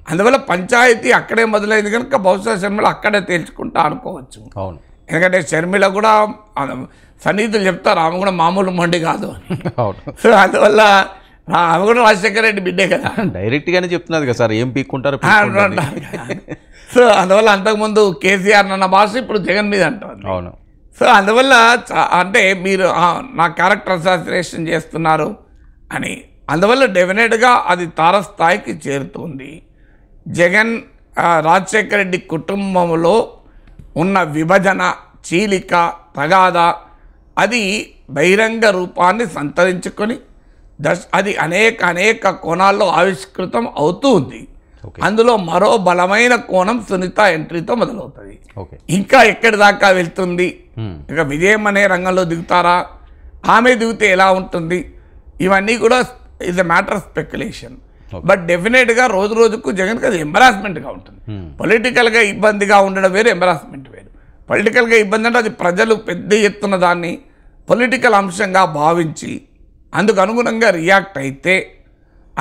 [SPEAKER 2] అందువల్ల పంచాయతీ అక్కడే మొదలైంది కనుక బహుశా షర్మిల అక్కడే తేల్చుకుంటా అనుకోవచ్చు. ఎందుకంటే షర్మిల కూడా సన్నిహితులు చెప్తారు ఆమె కూడా మామూలు మండి కాదు అని. సో అందువల్ల ఆమె కూడా రాజశేఖర రెడ్డి బిడ్డే కదా,
[SPEAKER 1] డైరెక్ట్గానే చెప్తున్నది కదా సార్, ఏం పీక్కుంటారు.
[SPEAKER 2] సో అందువల్ల అంతకుముందు కేసీఆర్ అన్న భాష ఇప్పుడు జగన్ మీద అంటారు.
[SPEAKER 1] అవును.
[SPEAKER 2] సో అందువల్ల అంటే మీరు నా క్యారెక్టర్ అసాసినేషన్ చేస్తున్నారు అని, అందువల్ల డెఫినెట్గా అది తారస్థాయికి చేరుతుంది. జగన్ రాజశేఖర రెడ్డి కుటుంబంలో ఉన్న విభజన, చీలిక, తగాద అది బహిరంగ రూపాన్ని సంతరించుకొని అది అనేక కోణాల్లో ఆవిష్కృతం అవుతూ ఉంది. అందులో మరో బలమైన కోణం సునీత ఎంట్రీతో మొదలవుతుంది. ఇంకా ఎక్కడి దాకా వెళ్తుంది, ఇక విజయం అనే రంగంలో దిగుతారా, ఆమె దిగితే ఎలా ఉంటుంది, ఇవన్నీ కూడా is a matter of speculation. But డెఫినెట్గా రోజు రోజుకు జగన్కి అది ఎంబరాస్మెంట్గా ఉంటుంది. పొలిటికల్గా ఇబ్బందిగా ఉండడం వేరు, ఎంబరాస్మెంట్ వేరు. పొలిటికల్గా ఇబ్బంది అంటే అది ప్రజలు పెద్ద ఎత్తున దాన్ని పొలిటికల్ అంశంగా భావించి అందుకు అనుగుణంగా రియాక్ట్ అయితే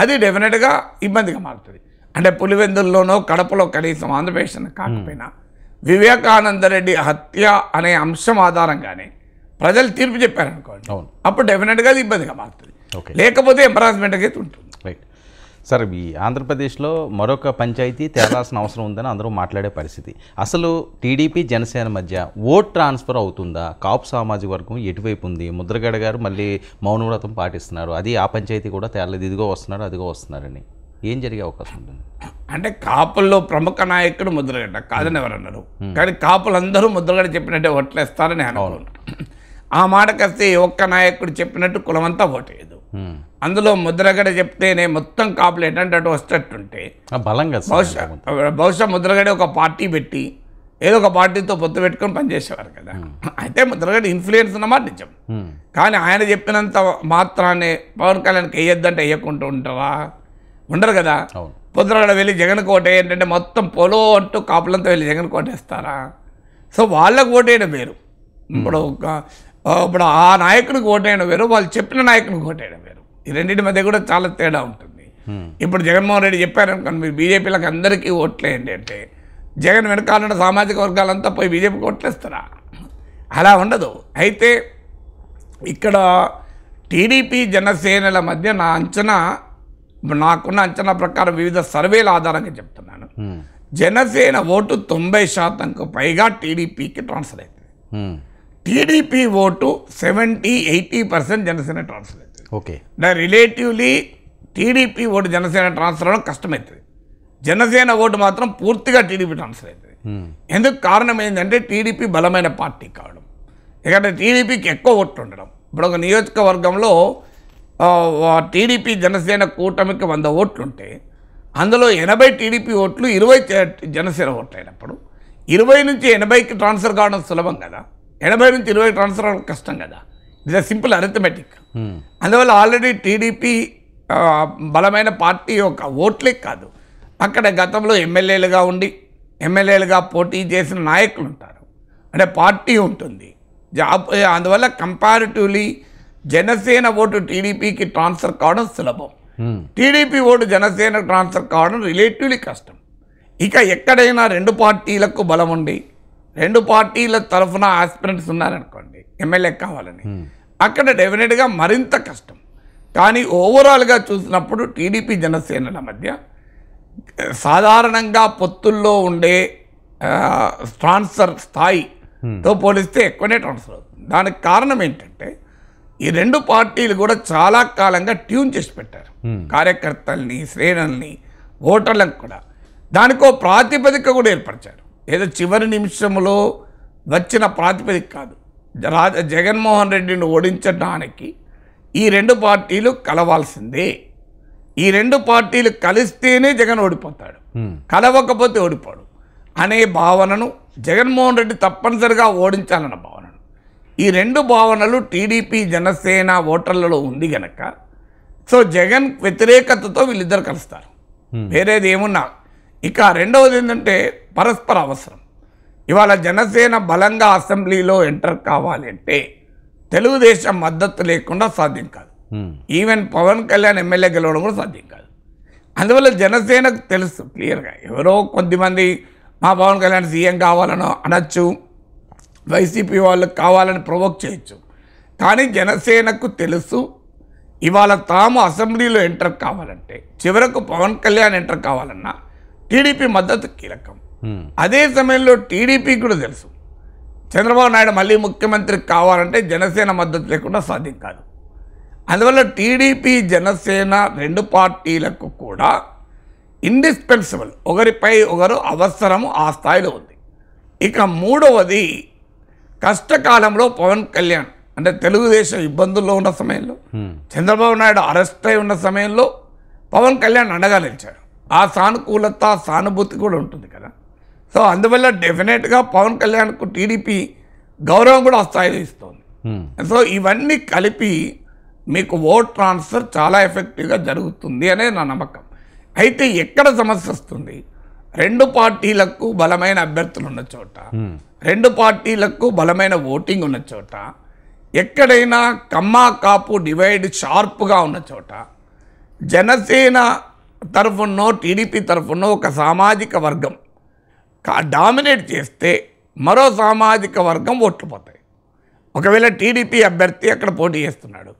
[SPEAKER 2] అది డెఫినెట్గా ఇబ్బందిగా మారుతుంది. అంటే పులివెందుల్లోనో కడపలో కనీసం ఆంధ్రప్రదేశ్ కాకపోయినా వివేకానంద రెడ్డి హత్య అనే అంశం ఆధారంగానే ప్రజలు తీర్పు చెప్పారనుకోండి, అప్పుడు డెఫినెట్గా అది ఇబ్బందిగా మారుతుంది. లేకపోతే ఎంబరాస్మెంట్గా ఉంటుంది.
[SPEAKER 1] రైట్ సార్, ఈ ఆంధ్రప్రదేశ్లో మరొక పంచాయతీ తేలాల్సిన అవసరం ఉందని అందరూ మాట్లాడే పరిస్థితి. అసలు టీడీపీ జనసేన మధ్య ఓట్ ట్రాన్స్ఫర్ అవుతుందా? కాపు సామాజిక వర్గం ఎటువైపు ఉంది? ముద్రగడ గారు మళ్ళీ మౌనవ్రతం పాటిస్తున్నారు, అది ఆ పంచాయతీ కూడా తేలలేదు, ఇదిగో వస్తున్నారు అదిగో వస్తున్నారని. ఏం జరిగే అవకాశం ఉంటుంది?
[SPEAKER 2] అంటే కాపుల్లో ప్రముఖ నాయకుడు ముద్రగడ్డ కాదని ఎవరన్నారు, కానీ కాపులందరూ ముద్రగడ్డ చెప్పినట్టే ఓట్లేస్తారని అనుకున్నారు. ఆ మాటకొస్తే ఒక్క నాయకుడు చెప్పినట్టు కులమంతా ఓటేయదు. అందులో ముద్రగడ చెప్తేనే మొత్తం కాపులు ఏంటంటే అటు వస్తట్టుంటే బహుశా ముద్రగడ ఒక పార్టీ పెట్టి ఏదో ఒక పార్టీతో పొత్తు పెట్టుకొని పనిచేసేవారు కదా. అయితే ముద్రగడ ఇన్ఫ్లుయెన్స్ ఉన్నమాట నిజం, కానీ ఆయన చెప్పినంత మాత్రాన్ని పవన్ కళ్యాణ్కి వేయొద్దంటే వేయకుండా ఉంటారా? ఉండరు కదా. ముద్రగడ వెళ్ళి జగన్ కోట ఏంటంటే మొత్తం పొలో అంటూ కాపులంతా వెళ్ళి జగన్ కోటేస్తారా? సో వాళ్ళకు ఓటేయడం వేరు, ఇప్పుడు ఆ నాయకుడికి ఓటేయడం వేరు, వాళ్ళు చెప్పిన నాయకుడికి ఓటేయడం వేరు. ఈ రెండింటి మధ్య కూడా చాలా తేడా ఉంటుంది. ఇప్పుడు జగన్మోహన్ రెడ్డి చెప్పారనుకోండి, మీరు బీజేపీలకు అందరికీ ఓట్లేయండి అంటే జగన్ వెనకాలన్న సామాజిక వర్గాలంతా పోయి బీజేపీకి ఓట్లేస్తారా? అలా ఉండదు. అయితే ఇక్కడ టీడీపీ జనసేనల మధ్య నాకున్న అంచనా ప్రకారం వివిధ సర్వేల ఆధారంగా చెప్తున్నాను, జనసేన ఓటు 90% పైగా టీడీపీకి ట్రాన్స్ఫర్ అవుతుంది. టీడీపీ ఓటు 70-80% జనసేన ట్రాన్స్ఫర్ అవుతుంది.
[SPEAKER 1] Okay,
[SPEAKER 2] relatively TDP vote Janasena transfer అవడం కష్టమవుతుంది. జనసేన ఓటు మాత్రం పూర్తిగా టీడీపీ ట్రాన్స్ఫర్ అవుతుంది. ఎందుకు కారణం ఏంటంటే టీడీపీ బలమైన పార్టీ కావడం, ఎందుకంటే టీడీపీకి ఎక్కువ ఓట్లు ఉండడం. ఇప్పుడు ఒక నియోజకవర్గంలో టీడీపీ జనసేన కూటమికి 100 ఓట్లు ఉంటే అందులో 80 టీడీపీ ఓట్లు, 20 జనసేన ఓట్లు అయినప్పుడు 20 నుంచి 80కి ట్రాన్స్ఫర్ కావడం సులభం కదా, 80 నుంచి 20 ట్రాన్స్ఫర్ అవ్వడం కష్టం కదా. It is simple arithmetic. అందువల్ల ఆల్రెడీ టీడీపీ బలమైన పార్టీ యొక్క ఓట్లే కాదు, అక్కడ గతంలో ఎమ్మెల్యేలుగా ఉండి ఎమ్మెల్యేలుగా పోటీ చేసిన నాయకులు ఉంటారు, అంటే పార్టీ ఉంటుంది. అందువల్ల కంపారిటివ్లీ జనసేన ఓటు టీడీపీకి ట్రాన్స్ఫర్ కావడం సులభం. టీడీపీ ఓటు జనసేన ట్రాన్స్ఫర్ కావడం రిలేటివ్లీ కష్టం. ఇక ఎక్కడైనా రెండు పార్టీలకు బలం ఉండి రెండు పార్టీల తరఫున ఆస్పిరెంట్స్ ఉన్నారనుకోండి ఎమ్మెల్యే కావాలని, అక్కడ డెఫినెట్గా మరింత కష్టం. కానీ ఓవరాల్గా చూసినప్పుడు టీడీపీ జనసేనల మధ్య సాధారణంగా పొత్తుల్లో ఉండే ట్రాన్స్ఫర్ స్థాయితో పోలిస్తే ఎక్కువనే ట్రాన్స్ఫర్ అవుతుంది. దానికి కారణం ఏంటంటే ఈ రెండు పార్టీలు కూడా చాలా కాలంగా ట్యూన్ చేసి పెట్టారు కార్యకర్తల్ని, శ్రేణుల్ని, ఓటర్లకు కూడా. దానికో ప్రాతిపదిక కూడా ఏర్పరిచారు. ఏదో చివరి నిమిషంలో వచ్చిన ప్రాతిపదిక కాదు. జగన్మోహన్ రెడ్డిని ఓడించడానికి ఈ రెండు పార్టీలు కలవాల్సిందే. ఈ రెండు పార్టీలు కలిస్తేనే జగన్ ఓడిపోతాడు, కలవకపోతే ఓడిపోడు అనే భావనను జగన్మోహన్ రెడ్డి తప్పనిసరిగా ఓడించాలన్న భావనను, ఈ రెండు భావనలు టీడీపీ జనసేన ఓటర్లలో ఉంది గనక సో జగన్ వ్యతిరేకతతో వీళ్ళిద్దరు కలుస్తారు. వేరేది ఏమున్నా. ఇక రెండవది ఏంటంటే పరస్పర అవసరం. ఇవాళ జనసేన బలంగా అసెంబ్లీలో ఎంటర్ కావాలి అంటే తెలుగుదేశం మద్దతు లేకుండా సాధ్యం కాదు. ఈవెన్ పవన్ కళ్యాణ్ ఎమ్మెల్యే గెలవడం కూడా సాధ్యం కాదు. అందువల్ల జనసేనకు తెలుసు క్లియర్గా, ఎవరో కొద్దిమంది మా పవన్ కళ్యాణ్ సీఎం కావాలనో అనొచ్చు, వైసీపీ వాళ్ళు కావాలని ప్రొవోక్ చేయొచ్చు. కానీ జనసేనకు తెలుసు ఇవాళ తాము అసెంబ్లీలో ఎంటర్ కావాలంటే, చివరకు పవన్ కళ్యాణ్ ఎంటర్ కావాలన్నా టీడీపీ మద్దతు కీలకం. అదే సమయంలో టీడీపీ కూడా తెలుసు చంద్రబాబు నాయుడు మళ్ళీ ముఖ్యమంత్రి కావాలంటే జనసేన మద్దతు లేకుండా సాధ్యం కాదు. అందువల్ల టీడీపీ జనసేన రెండు పార్టీలకు కూడా ఇండిస్పెన్సిబుల్, ఒకరిపై ఒకరు అవసరము ఆ స్థాయిలో ఉంది. ఇక మూడవది, కష్టకాలంలో పవన్ కళ్యాణ్ అంటే తెలుగుదేశం ఇబ్బందుల్లో ఉన్న సమయంలో, చంద్రబాబు నాయుడు అరెస్ట్ అయి ఉన్న సమయంలో పవన్ కళ్యాణ్ అండగా నిలిచాడు. ఆ సానుకూలత, సానుభూతి కూడా ఉంటుంది కదా. సో అందువల్ల డెఫినెట్గా పవన్ కళ్యాణ్కు టీడీపీ గౌరవం కూడా ఆ స్థాయిలో ఇస్తుంది. సో ఇవన్నీ కలిపి మీకు ఓట్ ట్రాన్స్ఫర్ చాలా ఎఫెక్టివ్గా జరుగుతుంది అనేది నా నమ్మకం. అయితే ఎక్కడ సమస్య వస్తుంది, రెండు పార్టీలకు బలమైన అభ్యర్థులు ఉన్న చోట, రెండు పార్టీలకు బలమైన ఓటింగ్ ఉన్న చోట, ఎక్కడైనా కమ్మా కాపు డివైడ్ షార్ప్గా ఉన్న చోట జనసేన తరఫునో టీడీపీ తరఫునో ఒక సామాజిక వర్గం డామినేట్ చేస్తే మరో సామాజిక వర్గం ఓట్లు పోతాయి. ఒకవేళ టీడీపీ అభ్యర్థి అక్కడ పోటీ చేస్తున్నాడు,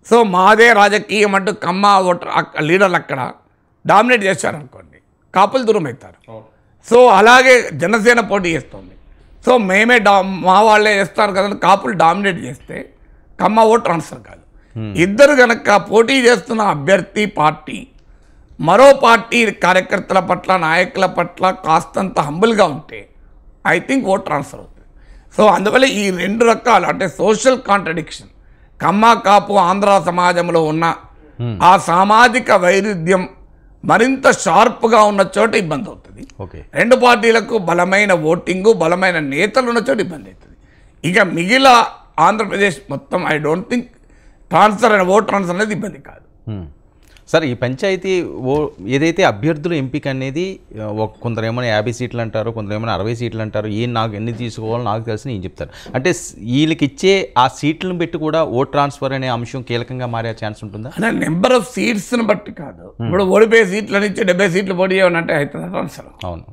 [SPEAKER 2] సో మాదే రాజకీయం అంటూ కమ్మ ఓటర్ లీడర్లు అక్కడ డామినేట్ చేశారనుకోండి, కాపులు దూరం అవుతారు. సో అలాగే జనసేన పోటీ చేస్తుంది, సో మేమే మా వాళ్ళే చేస్తారు కదా కాపులు డామినేట్ చేస్తే కమ్మ ఓట్ ట్రాన్స్ఫర్ కాదు. ఇద్దరు కనుక పోటీ చేస్తున్న అభ్యర్థి పార్టీ మరో పార్టీ కార్యకర్తల పట్ల, నాయకుల పట్ల కాస్తంత హంబుల్గా ఉంటే ఐ థింక్ ఓట్ ట్రాన్స్ఫర్ అవుతుంది. సో అందువల్ల ఈ రెండు రకాలు అంటే సోషల్ కాంట్రడిక్షన్, కమ్మ కాపు ఆంధ్ర సమాజంలో ఉన్న ఆ సామాజిక వైరుధ్యం మరింత షార్ప్గా ఉన్న చోట ఇబ్బంది అవుతుంది. రెండు పార్టీలకు బలమైన ఓటింగు, బలమైన నేతలు ఉన్న చోట ఇబ్బంది అవుతుంది. ఇక మిగిలిన ఆంధ్రప్రదేశ్ మొత్తం ఐ డోంట్ థింక్ ట్రాన్స్ఫర్ అనే ఓట్ ట్రాన్స్ఫర్ అనేది ఇబ్బంది కాదు.
[SPEAKER 1] సార్, ఈ పంచాయతీ ఏదైతే అభ్యర్థుల ఎంపిక అనేది కొందరు ఏమైనా 50 సీట్లు అంటారు, కొందరు ఏమైనా 60 సీట్లు అంటారు. నాకు ఎన్ని తీసుకోవాలో నాకు తెలిసి నేను చెప్తారు. అంటే వీళ్ళకి ఇచ్చే ఆ సీట్లను బట్టి కూడా ఓట్ ట్రాన్స్ఫర్ అనే అంశం కీలకంగా మారే ఛాన్స్ ఉంటుందా?
[SPEAKER 2] అంటే నెంబర్ ఆఫ్ సీట్స్ని బట్టి కాదు. ఇప్పుడు ఓడిపోయే సీట్ల నుంచి 70 సీట్లు పోటీ చేయమంటే అవుతుంది ట్రాన్స్ఫర్.
[SPEAKER 1] అవును,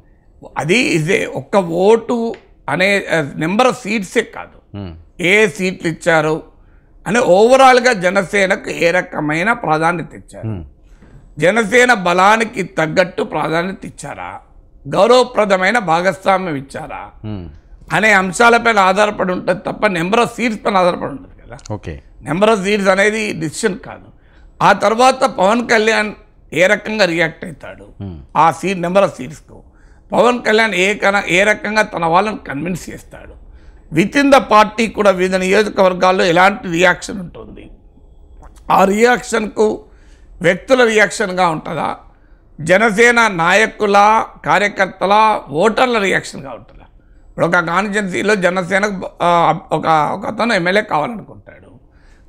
[SPEAKER 2] అది ఇదే ఒక్క ఓటు అనే నెంబర్ ఆఫ్ సీట్సే కాదు, ఏ సీట్లు ఇచ్చారు అని ఓవరాల్గా జనసేనకు ఏ రకమైన ప్రాధాన్యత ఇచ్చారు, జనసేన బలానికి తగ్గట్టు ప్రాధాన్యత ఇచ్చారా, గౌరవప్రదమైన భాగస్వామ్యం ఇచ్చారా అనే అంశాలపైన ఆధారపడి ఉంటుంది తప్ప నెంబర్ ఆఫ్ సీట్స్ పైన ఆధారపడి ఉంటుంది కదా.
[SPEAKER 1] ఓకే, నెంబర్ ఆఫ్
[SPEAKER 2] సీట్స్ అనేది డిసిషన్ కాదు. ఆ తర్వాత పవన్ కళ్యాణ్ ఏ రకంగా రియాక్ట్ అవుతాడు ఆ నెంబర్ ఆఫ్ సీట్స్కు, పవన్ కళ్యాణ్ ఏ రకంగా తన వాళ్ళని కన్విన్స్ చేస్తాడు, విత్ ఇన్ ద పార్టీ కూడా వివిధ నియోజకవర్గాల్లో ఎలాంటి రియాక్షన్ ఉంటుంది, ఆ రియాక్షన్కు వ్యక్తుల రియాక్షన్గా ఉంటుందా, జనసేన నాయకుల, కార్యకర్తల, ఓటర్ల రియాక్షన్గా ఉంటుందా. ఇప్పుడు ఒక కాన్స్టిట్యున్సీలో జనసేనకు ఒక అతను ఎమ్మెల్యే కావాలనుకుంటాడు,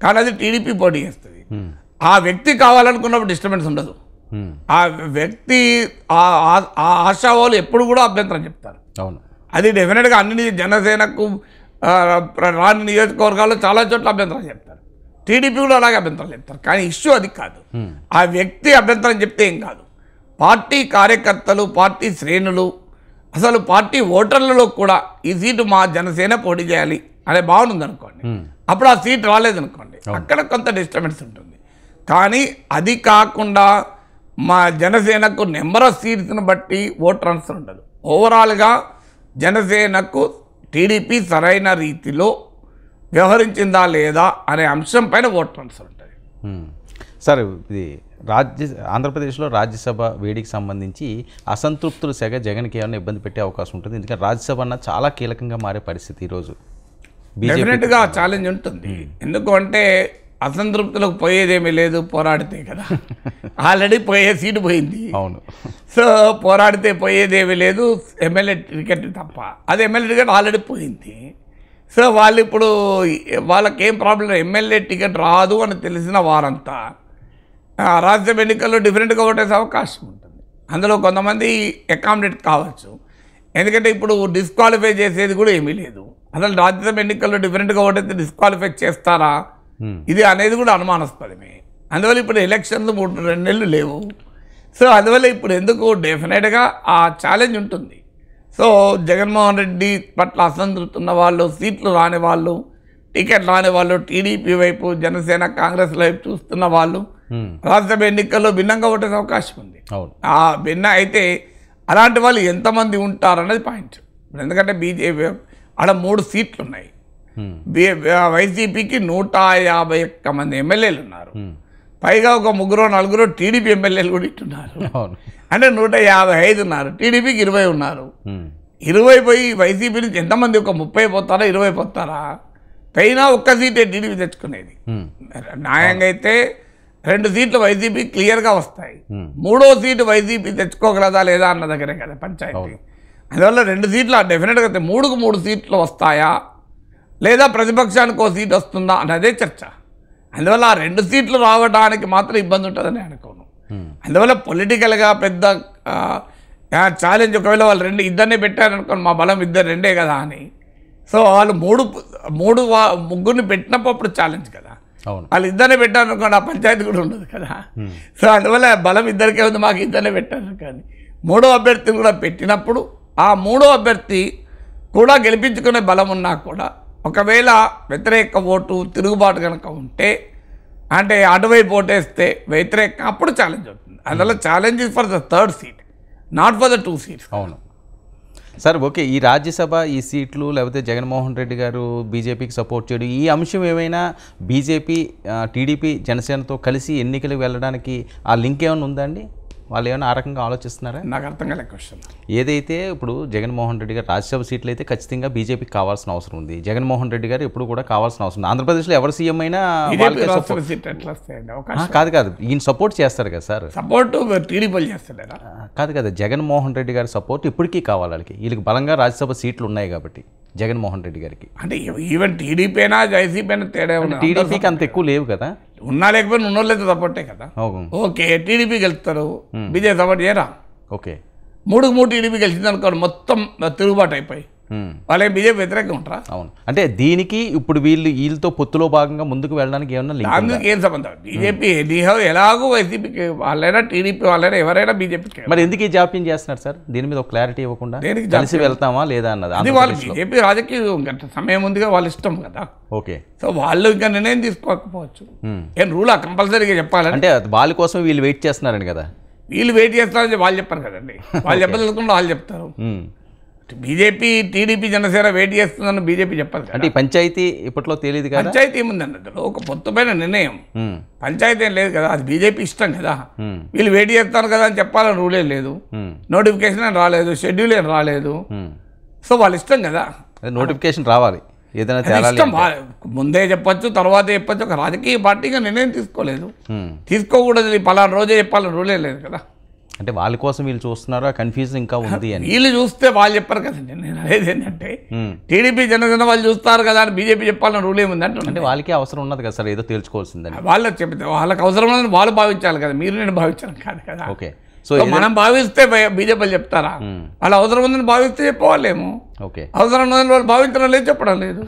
[SPEAKER 2] కానీ అది టీడీపీ పోటీ చేస్తుంది. ఆ వ్యక్తి కావాలనుకున్నప్పుడు డిస్టర్బెన్స్ ఉండదు. ఆ వ్యక్తి ఆశావాళ్ళు ఎప్పుడు కూడా అభ్యంతరం చెప్తారు.
[SPEAKER 1] అవును,
[SPEAKER 2] అది డెఫినెట్గా అన్ని జనసేనకు రాని నియోజకవర్గాల్లో చాలా చోట్ల అభ్యంతరం చెప్తారు. టీడీపీ కూడా అలాగే అభ్యంతరం చెప్తారు. కానీ ఇష్యూ అది కాదు. ఆ వ్యక్తి అభ్యంతరం చెప్తే ఏం కాదు. పార్టీ కార్యకర్తలు, పార్టీ శ్రేణులు, అసలు పార్టీ ఓటర్లలో కూడా ఈ సీటు మా జనసేన పోటీ చేయాలి అనే భావన ఉందనుకోండి, అప్పుడు ఆ సీట్ రాలేదనుకోండి, అక్కడ కొంత డిస్టర్బెన్స్ ఉంటుంది. కానీ అది కాకుండా మా జనసేనకు నెంబర్ ఆఫ్ సీట్స్ని బట్టి ఓట్ ట్రాన్స్ఫర్ ఉండదు. ఓవరాల్గా జనసేనకు టీడీపీ సరైన రీతిలో వ్యవహరించిందా లేదా అనే అంశం పైన ఓట్ ట్రాన్స్ఫర్ ఉంటుంది.
[SPEAKER 1] సార్, ఇది ఆంధ్రప్రదేశ్లో రాజ్యసభ వేడికి సంబంధించి అసంతృప్తులు సెగ జగన్కి ఏమైనా ఇబ్బంది పెట్టే అవకాశం ఉంటుంది? ఎందుకంటే రాజ్యసభ అన్న చాలా కీలకంగా మారే పరిస్థితి ఈరోజు.
[SPEAKER 2] డెఫినెట్గా ఛాలెంజ్ ఉంటుంది. ఎందుకు అంటే అసంతృప్తులకు పోయేదేమీ లేదు, పోరాడితే కదా. ఆల్రెడీ పోయే సీటు పోయింది.
[SPEAKER 1] అవును.
[SPEAKER 2] సో పోరాడితే పోయేదేమీ లేదు, ఎమ్మెల్యే టికెట్ తప్ప. అది ఎమ్మెల్యే టికెట్ ఆల్రెడీ పోయింది. సో వాళ్ళు ఇప్పుడు వాళ్ళకి ఏం ప్రాబ్లం, ఎమ్మెల్యే టికెట్ రాదు అని తెలిసిన వారంతా రాజ్యసభ ఎన్నికల్లో డిఫరెంట్గా ఓటేసే అవకాశం ఉంటుంది. అందులో కొంతమంది అకామిడేట్ కావచ్చు. ఎందుకంటే ఇప్పుడు డిస్క్వాలిఫై చేసేది కూడా ఏమీ లేదు. అసలు రాజ్యసభ ఎన్నికల్లో డిఫరెంట్గా ఓటైతే డిస్క్వాలిఫై చేస్తారా ఇది అనేది కూడా అనుమానాస్పదమే. అందువల్ల ఇప్పుడు ఎలక్షన్లు 2 నెలలు లేవు. సో అందువల్ల ఇప్పుడు ఎందుకు డెఫినెట్గా ఆ ఛాలెంజ్ ఉంటుంది. సో జగన్మోహన్ రెడ్డి పట్ల అసంతృప్తి ఉన్న వాళ్ళు, సీట్లు రాని వాళ్ళు, టికెట్ రాని వాళ్ళు, టీడీపీ వైపు, జనసేన, కాంగ్రెస్ వైపు చూస్తున్న వాళ్ళు రాజ్యసభ ఎన్నికల్లో భిన్నంగా ఓటేసే అవకాశం ఉంది. ఆ భిన్న అయితే అలాంటి వాళ్ళు ఎంతమంది ఉంటారన్నది పాయింట్. ఎందుకంటే బీజేపీ ఆడ 3 సీట్లు ఉన్నాయి. వైసీపీకి 151 మంది ఎమ్మెల్యేలు ఉన్నారు. పైగా ఒక 3-4 టీడీపీ ఎమ్మెల్యేలు కూడా ఇట్టున్నారు. అంటే 155 ఉన్నారు. టీడీపీకి 20 ఉన్నారు. 20 పోయి వైసీపీ నుంచి ఎంతమంది, ఒక 30 పోతారా, 20 పోతారా? పైన ఒక్క సీటే టీడీపీ తెచ్చుకునేది. న్యాయంగా అయితే 2 సీట్లు వైసీపీ క్లియర్గా వస్తాయి. 3వ సీటు వైసీపీ తెచ్చుకోగలదా లేదా అన్న దగ్గరే కదా పంచాయతీ. అందువల్ల 2 సీట్లు డెఫినెట్గా 3కు 3 సీట్లు వస్తాయా లేదా ప్రతిపక్షానికి 1 సీట్ వస్తుందా అన్నదే చర్చ. అందువల్ల ఆ 2 సీట్లు రావడానికి మాత్రం ఇబ్బంది ఉంటుందని అనుకోను. అందువల్ల పొలిటికల్గా పెద్ద ఛాలెంజ్ ఒకవేళ వాళ్ళు 2 పెట్టారనుకోండి, మా బలం 2 కదా అని. సో వాళ్ళు 3 పెట్టినప్పుడు అప్పుడు ఛాలెంజ్ కదా. వాళ్ళు 2 పెట్టారనుకోండి, ఆ పంచాయతీ కూడా ఉండదు కదా. సో అందువల్ల బలం 2కే ఉంది, మాకు 2 పెట్టారు. కానీ 3వ అభ్యర్థిని కూడా పెట్టినప్పుడు ఆ 3వ అభ్యర్థి కూడా గెలిపించుకునే బలం ఉన్నా కూడా ఒకవేళ వ్యతిరేక ఓటు, తిరుగుబాటు కనుక ఉంటే, అంటే అటువైపు ఓటేస్తే వ్యతిరేక, అప్పుడు ఛాలెంజ్ అవుతుంది. అందువల్ల challenge for the 3rd seat, not for the 2 seats.
[SPEAKER 1] అవును సార్. ఓకే, ఈ రాజ్యసభ ఈ సీట్లు లేకపోతే జగన్మోహన్ రెడ్డి గారు బీజేపీకి సపోర్ట్ చేయడం, ఈ అంశం ఏమైనా బీజేపీ, టీడీపీ, జనసేనతో కలిసి ఎన్నికలకు వెళ్ళడానికి ఆ లింక్ ఏమైనా ఉందా అండి? వాళ్ళు ఏమైనా ఆ రకంగా ఆలోచిస్తున్నారా?
[SPEAKER 2] నాకు అర్థం కాలే క్వశ్చన్.
[SPEAKER 1] ఏదైతే ఇప్పుడు జగన్మోహన్ రెడ్డి గారు రాజ్యసభ సీట్లు అయితే ఖచ్చితంగా బీజేపీకి కావాల్సిన అవసరం ఉంది. జగన్మోహన్ రెడ్డి గారు ఎప్పుడు కూడా కావాల్సిన అవసరం ఉంది. ఆంధ్రప్రదేశ్లో ఎవరు సీఎం అయినా కాదు, ఈయన సపోర్ట్ చేస్తారు కదా సార్.
[SPEAKER 2] సపోర్ట్ టీడీపీ చేస్తారా?
[SPEAKER 1] కాదు కదా, జగన్మోహన్ రెడ్డి గారి సపోర్ట్ ఇప్పటికీ కావాలి వాళ్ళకి. వీళ్ళకి బలంగా రాజ్యసభ సీట్లు ఉన్నాయి కాబట్టి జగన్మోహన్ రెడ్డి గారికి.
[SPEAKER 2] అంటే ఈవెన్ టీడీపీ అయినా వైసీపీ అయినా తేడా ఉంది.
[SPEAKER 1] టీడీపీకి అంత ఎక్కువ లేవు కదా,
[SPEAKER 2] ఉన్నా లేకపోయినా ఉన్నోళ్ళైతే సపోర్టే కదా. ఓకే, టీడీపీ గెలుస్తారు, బీజేపీ సపోర్ట్ చేయరా?
[SPEAKER 1] ఓకే,
[SPEAKER 2] 3కు 3 టీడీపీ గెలిచింది అనుకోండి, మొత్తం తిరుగుబాటు అయిపోయి వాళ్ళే బీజేపీ వ్యతిరేకంగా ఉంటారా?
[SPEAKER 1] అవును. అంటే దీనికి ఇప్పుడు వీళ్ళతో పొత్తులో భాగంగా ముందుకు వెళ్ళడానికి ఏమన్నా
[SPEAKER 2] అందుకు ఏం సంబంధం? బీజేపీ ఎలాగో వైసీపీకి వాళ్ళైనా, టీడీపీ వాళ్ళైనా, ఎవరైనా బీజేపీకి.
[SPEAKER 1] మరి ఎందుకు ఈ జాప్యం చేస్తున్నారు సార్? దీని మీద ఒక క్లారిటీ ఇవ్వకుండా కలిసి వెళ్తామా లేదా అన్నది.
[SPEAKER 2] అది వాళ్ళు బీజేపీ రాజకీయం సమయం ఉందిగా, వాళ్ళ ఇష్టం కదా.
[SPEAKER 1] ఓకే,
[SPEAKER 2] సో వాళ్ళు ఇంకా నిర్ణయం తీసుకోకపోవచ్చు. ఏం రూల్ కంపల్సరీగా చెప్పాలని?
[SPEAKER 1] అంటే వాళ్ళ కోసం వీళ్ళు వెయిట్ చేస్తున్నారని కదా.
[SPEAKER 2] వీళ్ళు వెయిట్ చేస్తారని వాళ్ళు చెప్పారు కదండి. వాళ్ళు చెప్పదలుచుకుంటే వాళ్ళు చెప్తారు. బీజేపీ, టీడీపీ, జనసేన వెయిట్ చేస్తుందని బీజేపీ చెప్పాలి.
[SPEAKER 1] అంటే పంచాయతీ ఇప్పట్లో తెలియదు కదా.
[SPEAKER 2] పంచాయతీ ఏముందండి, అందులో ఒక పొత్తుపైన నిర్ణయం. పంచాయతీ ఏం లేదు కదా, అది బీజేపీ ఇష్టం కదా. వీళ్ళు వెయిట్ చేస్తారు కదా అని చెప్పాలని రూలే లేదు, నోటిఫికేషన్ ఏం రాలేదు, షెడ్యూల్ ఏం రాలేదు. సో వాళ్ళ ఇష్టం కదా,
[SPEAKER 1] నోటిఫికేషన్ రావాలి, ఏదైనా
[SPEAKER 2] ఇష్టం. ముందే చెప్పొచ్చు, తర్వాత చెప్పొచ్చు. ఒక రాజకీయ పార్టీగా నిర్ణయం తీసుకోలేదు, తీసుకోకూడదు, పలానా రోజే చెప్పాలని రూలే లేదు కదా.
[SPEAKER 1] అంటే వాళ్ళ కోసం వీళ్ళు చూస్తున్నారా, కన్ఫ్యూజన్ ఇంకా ఉంది అని.
[SPEAKER 2] వీళ్ళు చూస్తే వాళ్ళు చెప్పారు కదండి. నేను అనేది ఏంటంటే టీడీపీ, జనసేన వాళ్ళు చూస్తారు కదా అని బీజేపీ చెప్పాలని రూల్ ఏముంది అంటే
[SPEAKER 1] వాళ్ళకి అవసరం ఉన్నది కదా సార్, ఏదో తెలుసుకోవాల్సిందని.
[SPEAKER 2] వాళ్ళు చెప్తే వాళ్ళకి అవసరం ఉన్నదని వాళ్ళు భావించాలి కదా, మీరు నేను భావించాను కాదు కదా.
[SPEAKER 1] ఓకే,
[SPEAKER 2] సో మనం భావిస్తే బీజేపీ చెప్తారా? వాళ్ళు అవసరం ఉందని భావిస్తే చెప్పవాలేమో.
[SPEAKER 1] ఓకే,
[SPEAKER 2] అవసరం ఉన్నదని వాళ్ళు భావించడం లేదు, చెప్పడం లేదు.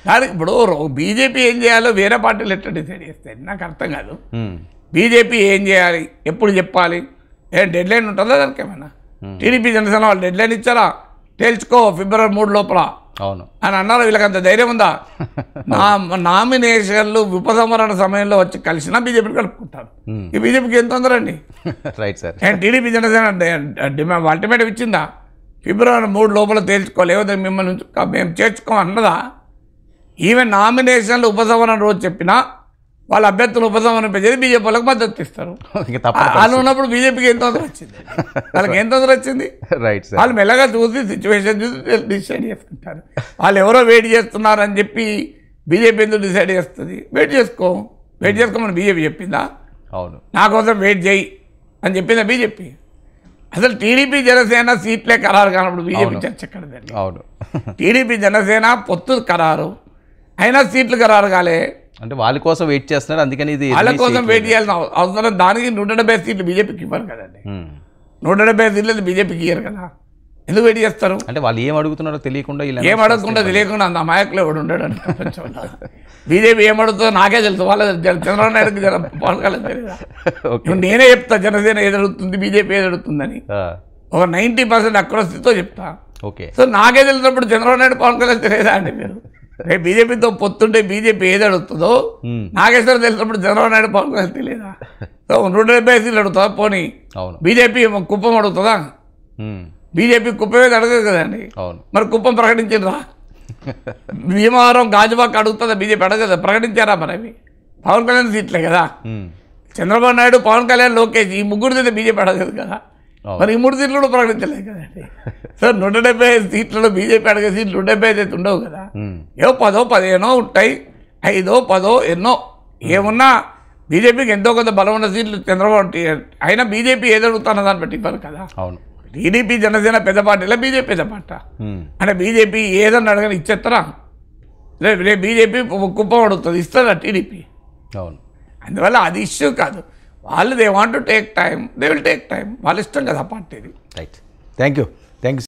[SPEAKER 2] దానికి ఇప్పుడు బీజేపీ ఏం చేయాలో వేరే పార్టీలు ఎట్లా డిసైడ్ చేస్తాయి నాకు అర్థం కాదు. బీజేపీ ఏం చేయాలి, ఎప్పుడు చెప్పాలి, డెడ్ లైన్ ఉంటుందా దానికి ఏమైనా? టీడీపీ జనసేన వాళ్ళు డెడ్ లైన్ ఇచ్చారా, తేల్చుకో February 3 లోపల
[SPEAKER 1] అవును
[SPEAKER 2] అని అన్నారు. వీళ్ళకి అంత ధైర్యం ఉందా? నామినేషన్లు ఉపసంహరణ సమయంలో వచ్చి కలిసినా బీజేపీని కలుపుకుంటారు. ఈ బీజేపీకి ఎంత తొందర అండి?
[SPEAKER 1] Right sir.
[SPEAKER 2] TDP Janasena demand ultimate ఇచ్చిందా? February 3 లోపల తేల్చుకోలేకపోతే మిమ్మల్ని మేము చేర్చుకోం అన్నదా? ఈవెన్ నామినేషన్లు ఉపసంహరణ రోజు చెప్పినా వాళ్ళ అభ్యర్థులు ఉపసంహరింపజేసి బీజేపీ వాళ్ళకి మద్దతు ఇస్తారు. వాళ్ళు ఉన్నప్పుడు బీజేపీకి ఎంత తొందర వచ్చింది? వాళ్ళకి ఎంత తొందర వచ్చింది?
[SPEAKER 1] Right sir.
[SPEAKER 2] వాళ్ళు మెల్లగా చూసి సిచ్యువేషన్ చూసి డిసైడ్ చేసుకుంటారు. వాళ్ళు ఎవరో వెయిట్ చేస్తున్నారని చెప్పి బీజేపీ ఎందుకు డిసైడ్ చేస్తుంది? వెయిట్ చేసుకోమని బీజేపీ చెప్పిందా?
[SPEAKER 1] అవును,
[SPEAKER 2] నా కోసం వెయిట్ చేయి అని చెప్పిందా బీజేపీ? అసలు టీడీపీ జనసేన సీట్లే ఖరారు కానప్పుడు బీజేపీ చర్చ ఎక్కడదండి?
[SPEAKER 1] అవును.
[SPEAKER 2] టీడీపీ జనసేన పొత్తు ఖరారు అయినా సీట్లు ఖరారు కాలే.
[SPEAKER 1] అంటే వాళ్ళ కోసం వెయిట్ చేస్తున్నారు, అందుకని ఇది
[SPEAKER 2] వాళ్ళ కోసం వెయిట్ చేయాల్సిన అవసరం. దానికి 170 సీట్లు బీజేపీకి ఇవ్వరు కదండి. 170 సీట్లు బీజేపీకి ఇవ్వరు కదా, ఎందుకు వెయిట్ చేస్తారు?
[SPEAKER 1] అంటే వాళ్ళు ఏం అడుగుతున్నారో తెలియకుండా
[SPEAKER 2] ఏం అడగకుండా తెలియకుండా అంత అమాయకులు ఎవడు ఉండడు అని ప్రపంచంలో. బీజేపీ ఏం అడుగుతుందో నాకే తెలుసు, వాళ్ళ చంద్రబాబు నాయుడుకి పవన్ కళ్యాణ్ తెలియదా? నేనే చెప్తా జనసేన ఏది అడుగుతుంది, బీజేపీ ఏది అడుగుతుందని ఒక 90% అక్రోస్తో చెప్తా.
[SPEAKER 1] ఓకే,
[SPEAKER 2] సో నాకే తెలిసినప్పుడు చంద్రబాబు నాయుడు పవన్ కళ్యాణ్ తెలియదా అండి? మీరు రేపు బీజేపీతో పొత్తుంటే బీజేపీ ఏది అడుగుతుందో నాగేశ్వరం తెలిసినప్పుడు చంద్రబాబు నాయుడు పవన్ కళ్యాణ్ తెలియదా? సో 170 సీట్లు అడుగుతుందా? పోనీ బీజేపీ కుప్పం అడుగుతుందా? బీజేపీ కుప్పం ఏది అడగదు కదండి. మరి కుప్పం ప్రకటించిండ్రా? భీమవరం గాజువాక అడుగుతుందా? బీజేపీ అడగదా? ప్రకటించారా? మరి అవి పవన్ కళ్యాణ్ సీట్లే కదా. చంద్రబాబు నాయుడు, పవన్ కళ్యాణ్, లోకేష్ ఈ ముగ్గురు అయితే బీజేపీ అడగదు కదా. మరి ఈ 3 సీట్లు కూడా ప్రకటించలేదు కదండి. సో 175 సీట్లలో బీజేపీ అడిగే సీట్లు 175 అయితే ఉండవు కదా. ఏవో 10, 15 ఉంటాయి, 5, 10 ఎన్నో ఏమున్నా బీజేపీకి ఎంతో కొంత బలం ఉన్న సీట్లు చంద్రబాబు అయినా బీజేపీ ఏది అడుగుతున్న దాన్ని బట్టి ఇవ్వరు కదా. టీడీపీ జనసేన పెద్ద పార్టీలో బీజేపీ పెద్ద పార్టీ అంటే బీజేపీ ఏదన్నా అడగని ఇచ్చేస్తారా? రేపు బీజేపీ కుప్పం అడుగుతుంది, ఇస్తారా టీడీపీ? అందువల్ల అది ఇష్యూ కాదు. వాళ్ళు they want to take time, they will take time. వాళ్ళ ఇష్టం కదా పార్టీది.
[SPEAKER 1] Right, thank you.